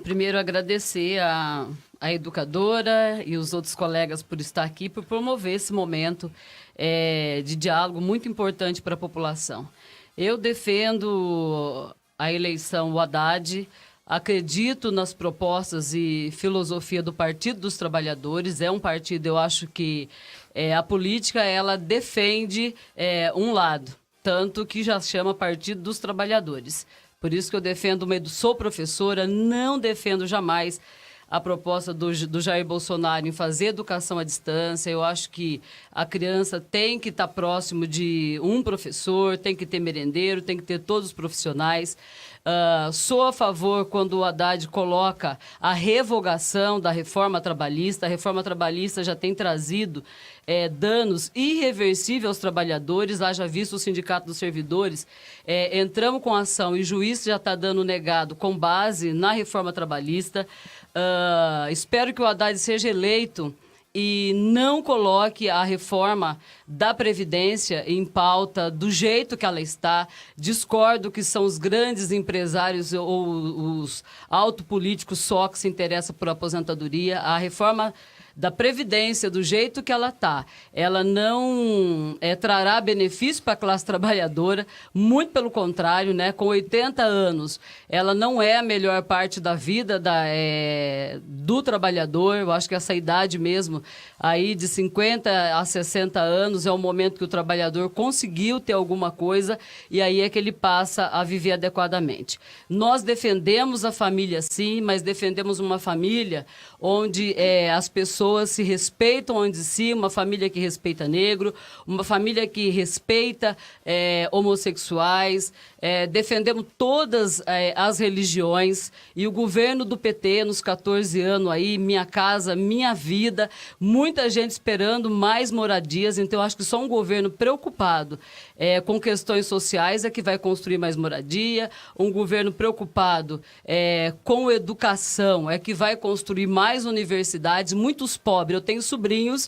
Primeiro, agradecer a educadora e os outros colegas por estar aqui, por promover esse momento de diálogo muito importante para a população. Eu defendo a eleição do Haddad, acredito nas propostas e filosofia do Partido dos Trabalhadores. É um partido, eu acho que a política, ela defende um lado, tanto que já chama Partido dos Trabalhadores. Por isso que eu defendo sou professora, não defendo jamais a proposta do Jair Bolsonaro em fazer educação à distância. Eu acho que a criança tem que estar próximo de um professor, tem que ter merendeiro, tem que ter todos os profissionais. Sou a favor quando o Haddad coloca a revogação da reforma trabalhista. A reforma trabalhista já tem trazido danos irreversíveis aos trabalhadores. Haja visto o Sindicato dos Servidores. Entramos com ação e o juiz já está dando negado com base na reforma trabalhista. Espero que o Haddad seja eleito e não coloque a reforma da Previdência em pauta do jeito que ela está. Discordo que são os grandes empresários ou os autopolíticos só que se interessam por aposentadoria. A reforma da Previdência, do jeito que ela está, ela não trará benefício para a classe trabalhadora, muito pelo contrário, né? Com 80 anos, ela não é a melhor parte da vida do trabalhador. Eu acho que essa idade mesmo, aí de 50 a 60 anos, é o momento que o trabalhador conseguiu ter alguma coisa e aí é que ele passa a viver adequadamente. Nós defendemos a família, sim, mas defendemos uma família onde as pessoas se respeitam entre si, uma família que respeita negro, uma família que respeita homossexuais, defendemos todas as religiões, e o governo do PT, nos 14 anos aí, Minha Casa, Minha Vida, muita gente esperando mais moradias. Então eu acho que só um governo preocupado com questões sociais é que vai construir mais moradia, um governo preocupado com educação é que vai construir mais universidades. Muitos pobres, eu tenho sobrinhos,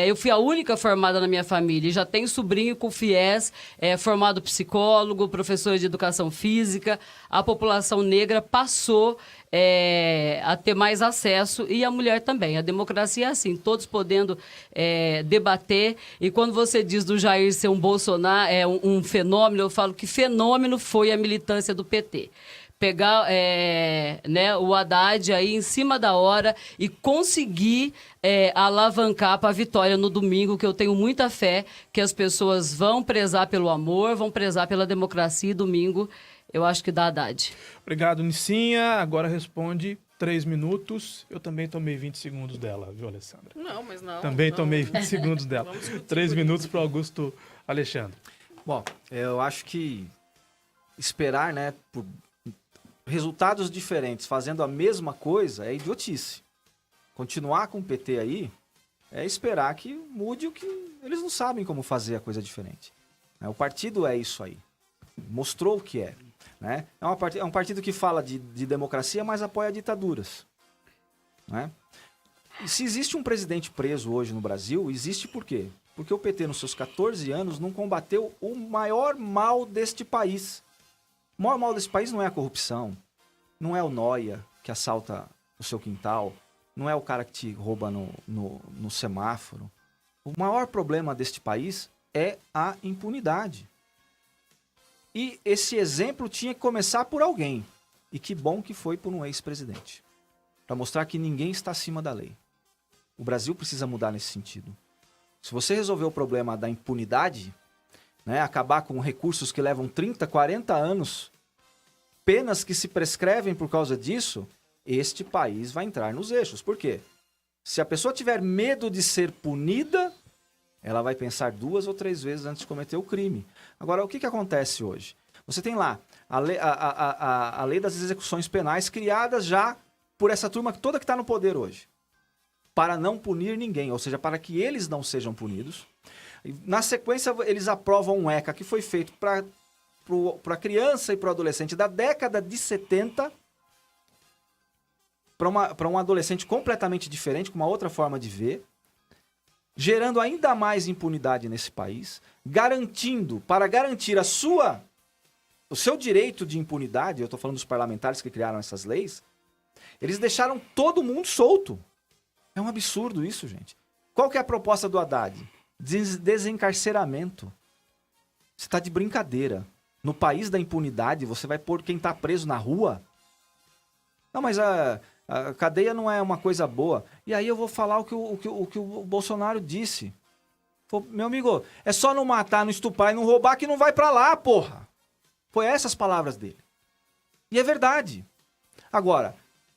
eu fui a única formada na minha família, e já tenho sobrinho com FIES, formado psicólogo, professor de educação física. A população negra passou a ter mais acesso, e a mulher também. A democracia é assim, todos podendo debater. E quando você diz do Jair ser um Bolsonaro, um fenômeno, eu falo que fenômeno foi a militância do PT. Pegar o Haddad aí em cima da hora e conseguir alavancar para a vitória no domingo, que eu tenho muita fé que as pessoas vão prezar pelo amor, vão prezar pela democracia, e domingo eu acho que dá Haddad. Obrigado, Nicinha. Agora responde 3 minutos. Eu também tomei 20 segundos dela, viu, Alessandra? Não, mas não. Também não. tomei 20 segundos dela. 3 minutos para o Augusto Alexandre. Bom, eu acho que esperar, né, por resultados diferentes fazendo a mesma coisa é idiotice. Continuar com o PT aí é esperar que mude o que eles não sabem como fazer a coisa diferente. O partido é isso aí. Mostrou o que é. Né? É um partido que fala de democracia, mas apoia ditaduras. Né? E se existe um presidente preso hoje no Brasil, existe por quê? Porque o PT, nos seus 14 anos, não combateu o maior mal deste país. O maior mal desse país não é a corrupção, não é o nóia que assalta o seu quintal, não é o cara que te rouba no semáforo. O maior problema deste país é a impunidade. E esse exemplo tinha que começar por alguém. E que bom que foi por um ex-presidente. Para mostrar que ninguém está acima da lei. O Brasil precisa mudar nesse sentido. Se você resolver o problema da impunidade, né, acabar com recursos que levam 30, 40 anos, penas que se prescrevem por causa disso, este país vai entrar nos eixos. Por quê? Se a pessoa tiver medo de ser punida, ela vai pensar 2 ou 3 vezes antes de cometer o crime. Agora, o que acontece hoje? Você tem lá a lei das execuções penais criadas já por essa turma toda que está no poder hoje, para não punir ninguém, ou seja, para que eles não sejam punidos. Na sequência, eles aprovam um ECA que foi feito para a criança e para o adolescente da década de 70, para um adolescente completamente diferente, com uma outra forma de ver, gerando ainda mais impunidade nesse país, para garantir o seu direito de impunidade, eu estou falando dos parlamentares que criaram essas leis, eles deixaram todo mundo solto. É um absurdo isso, gente. Qual que é a proposta do Haddad? Desencarceramento. Você está de brincadeira. No país da impunidade, você vai pôr quem está preso na rua? Não, mas a cadeia não é uma coisa boa. E aí eu vou falar o que o Bolsonaro disse. Meu amigo, é só não matar, não estuprar e não roubar que não vai pra lá, porra. Foi essas palavras dele. E é verdade. Agora,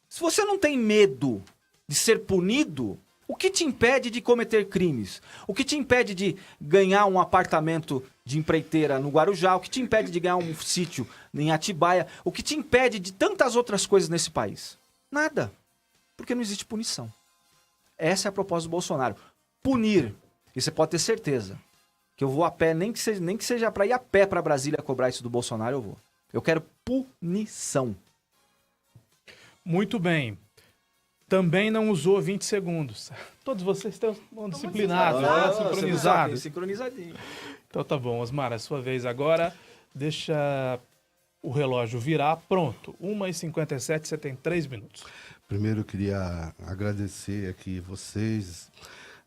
se você não tem medo de ser punido, o que te impede de cometer crimes? O que te impede de ganhar um apartamento de empreiteira no Guarujá? O que te impede de ganhar um sítio em Atibaia? O que te impede de tantas outras coisas nesse país? Nada. Porque não existe punição. Essa é a proposta do Bolsonaro. Punir. E você pode ter certeza que eu vou a pé, nem que seja para ir a pé para Brasília cobrar isso do Bolsonaro, eu vou. Eu quero punição. Muito bem. Também não usou 20 segundos. Todos vocês estão disciplinados, né? Sincronizados. Sincronizadinho. Então tá bom, Osmar, é sua vez agora. Deixa o relógio virar. Pronto. 1h57, você tem 3 minutos. Primeiro eu queria agradecer aqui vocês,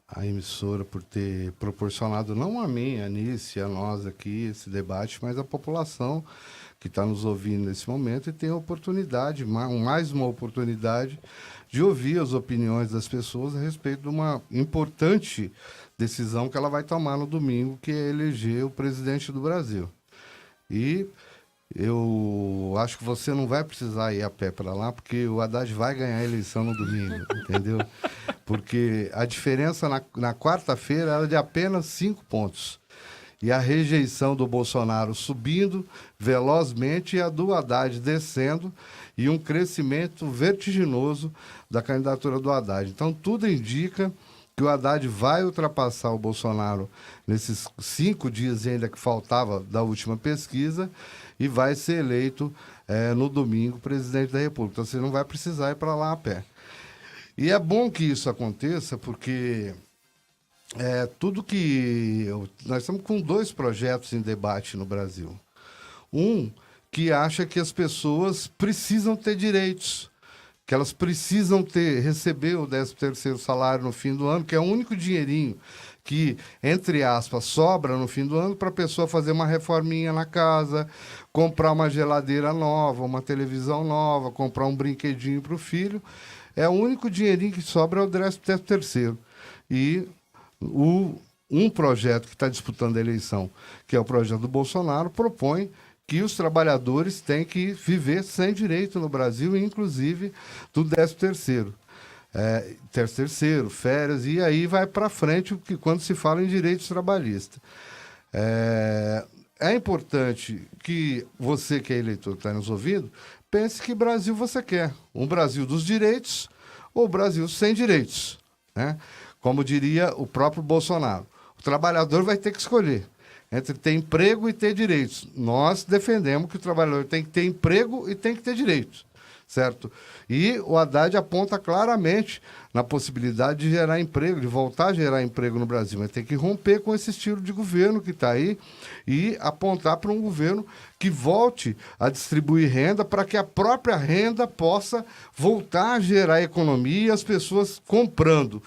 a emissora, por ter proporcionado, não a mim, a Anice, a nós aqui, esse debate, mas a população que está nos ouvindo nesse momento e tem a oportunidade, mais uma oportunidade de ouvir as opiniões das pessoas a respeito de uma importante decisão que ela vai tomar no domingo, que é eleger o presidente do Brasil. E eu acho que você não vai precisar ir a pé para lá, porque o Haddad vai ganhar a eleição no domingo, entendeu? Porque a diferença na quarta-feira era de apenas 5 pontos. E a rejeição do Bolsonaro subindo velozmente e a do Haddad descendo, e um crescimento vertiginoso da candidatura do Haddad. Então, tudo indica que o Haddad vai ultrapassar o Bolsonaro nesses 5 dias ainda que faltava da última pesquisa e vai ser eleito no domingo presidente da República. Então, você não vai precisar ir para lá a pé. E é bom que isso aconteça, porque tudo que... Nós estamos com 2 projetos em debate no Brasil. Um que acha que as pessoas precisam ter direitos, que elas precisam receber o 13º salário no fim do ano, que é o único dinheirinho que, entre aspas, sobra no fim do ano para a pessoa fazer uma reforminha na casa, comprar uma geladeira nova, uma televisão nova, comprar um brinquedinho para o filho. É o único dinheirinho que sobra é o 13º. E um projeto que está disputando a eleição, que é o projeto do Bolsonaro, propõe que os trabalhadores têm que viver sem direito no Brasil, inclusive do 13º. 13º, férias, e aí vai para frente quando se fala em direitos trabalhistas. É importante que você, que é eleitor, está nos ouvindo, pense que Brasil você quer. Um Brasil dos direitos ou Brasil sem direitos, né? Como diria o próprio Bolsonaro. O trabalhador vai ter que escolher entre ter emprego e ter direitos. Nós defendemos que o trabalhador tem que ter emprego e tem que ter direitos, certo? E o Haddad aponta claramente na possibilidade de gerar emprego, de voltar a gerar emprego no Brasil. Mas tem que romper com esse estilo de governo que está aí e apontar para um governo que volte a distribuir renda para que a própria renda possa voltar a gerar economia e as pessoas comprando.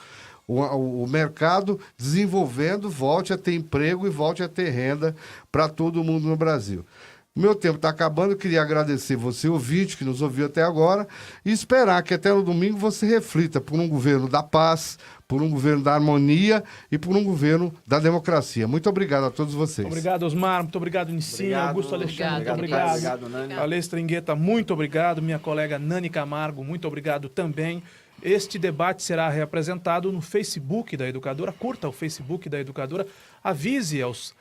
O mercado desenvolvendo, volte a ter emprego e volte a ter renda para todo mundo no Brasil. O meu tempo está acabando, eu queria agradecer você, ouvinte, que nos ouviu até agora, e esperar que até no domingo você reflita por um governo da paz, por um governo da harmonia e por um governo da democracia. Muito obrigado a todos vocês. Obrigado, Osmar. Muito obrigado, Nicinha. Augusto Alexandre, muito obrigado. Obrigado, Nani. Ale Stringueta, muito obrigado. Minha colega Nani Camargo, muito obrigado também. Este debate será reapresentado no Facebook da Educadora. Curta o Facebook da Educadora. Avise aos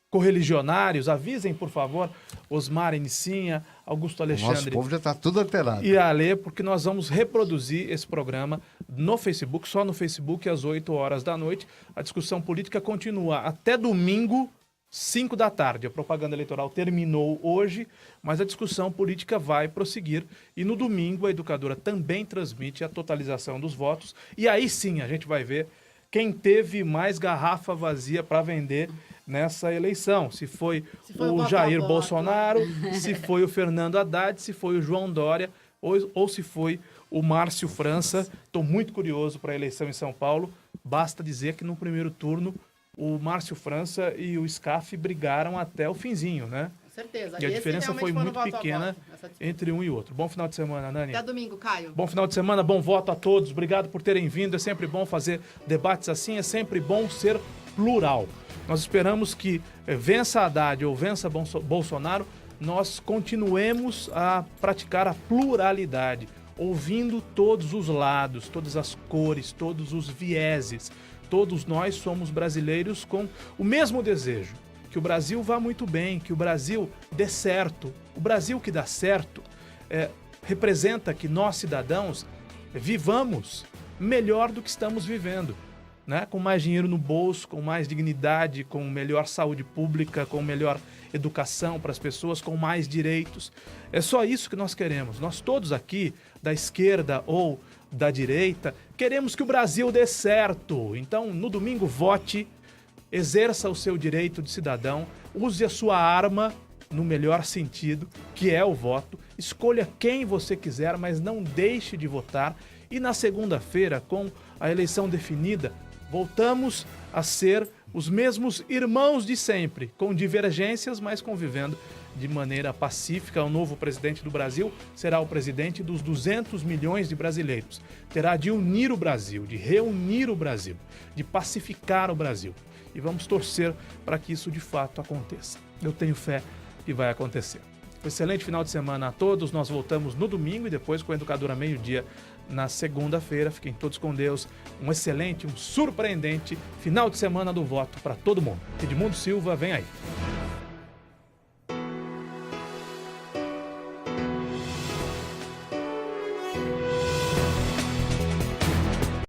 correligionários, avisem, por favor, Osmar, Nicinha, Augusto Alexandre. Nosso povo já está tudo alterado. E a Ale, porque nós vamos reproduzir esse programa no Facebook, só no Facebook, às 8 horas da noite. A discussão política continua até domingo, 5 da tarde. A propaganda eleitoral terminou hoje, mas a discussão política vai prosseguir. E no domingo, a Educadora também transmite a totalização dos votos. E aí sim, a gente vai ver quem teve mais garrafa vazia para vender nessa eleição. Se foi o Jair Bolsonaro, se foi o Fernando Haddad, se foi o João Dória ou se foi o Márcio França. Estou muito curioso para a eleição em São Paulo. Basta dizer que no primeiro turno o Márcio França e o Scaff brigaram até o finzinho, né? Com certeza. E a diferença foi muito pequena entre um e outro. Bom final de semana, Nani. Até domingo, Caio. Bom final de semana, bom voto a todos. Obrigado por terem vindo. É sempre bom fazer debates assim, é sempre bom ser plural. Nós esperamos que vença Haddad ou vença Bolsonaro, nós continuemos a praticar a pluralidade, ouvindo todos os lados, todas as cores, todos os vieses. Todos nós somos brasileiros com o mesmo desejo, que o Brasil vá muito bem, que o Brasil dê certo. O Brasil que dá certo representa que nós, cidadãos, vivamos melhor do que estamos vivendo, né? Com mais dinheiro no bolso, com mais dignidade, com melhor saúde pública, com melhor educação para as pessoas, com mais direitos. É só isso que nós queremos. Nós todos aqui, da esquerda ou da direita, queremos que o Brasil dê certo. Então, no domingo, vote, exerça o seu direito de cidadão, use a sua arma no melhor sentido, que é o voto, escolha quem você quiser, mas não deixe de votar. E na segunda-feira, com a eleição definida, voltamos a ser os mesmos irmãos de sempre, com divergências, mas convivendo de maneira pacífica. O novo presidente do Brasil será o presidente dos 200 milhões de brasileiros. Terá de unir o Brasil, de reunir o Brasil, de pacificar o Brasil. E vamos torcer para que isso de fato aconteça. Eu tenho fé que vai acontecer. Um excelente final de semana a todos. Nós voltamos no domingo e depois com a Educadora Meio-Dia na segunda-feira. Fiquem todos com Deus. Um excelente, um surpreendente final de semana do voto para todo mundo. Edmundo Silva, vem aí.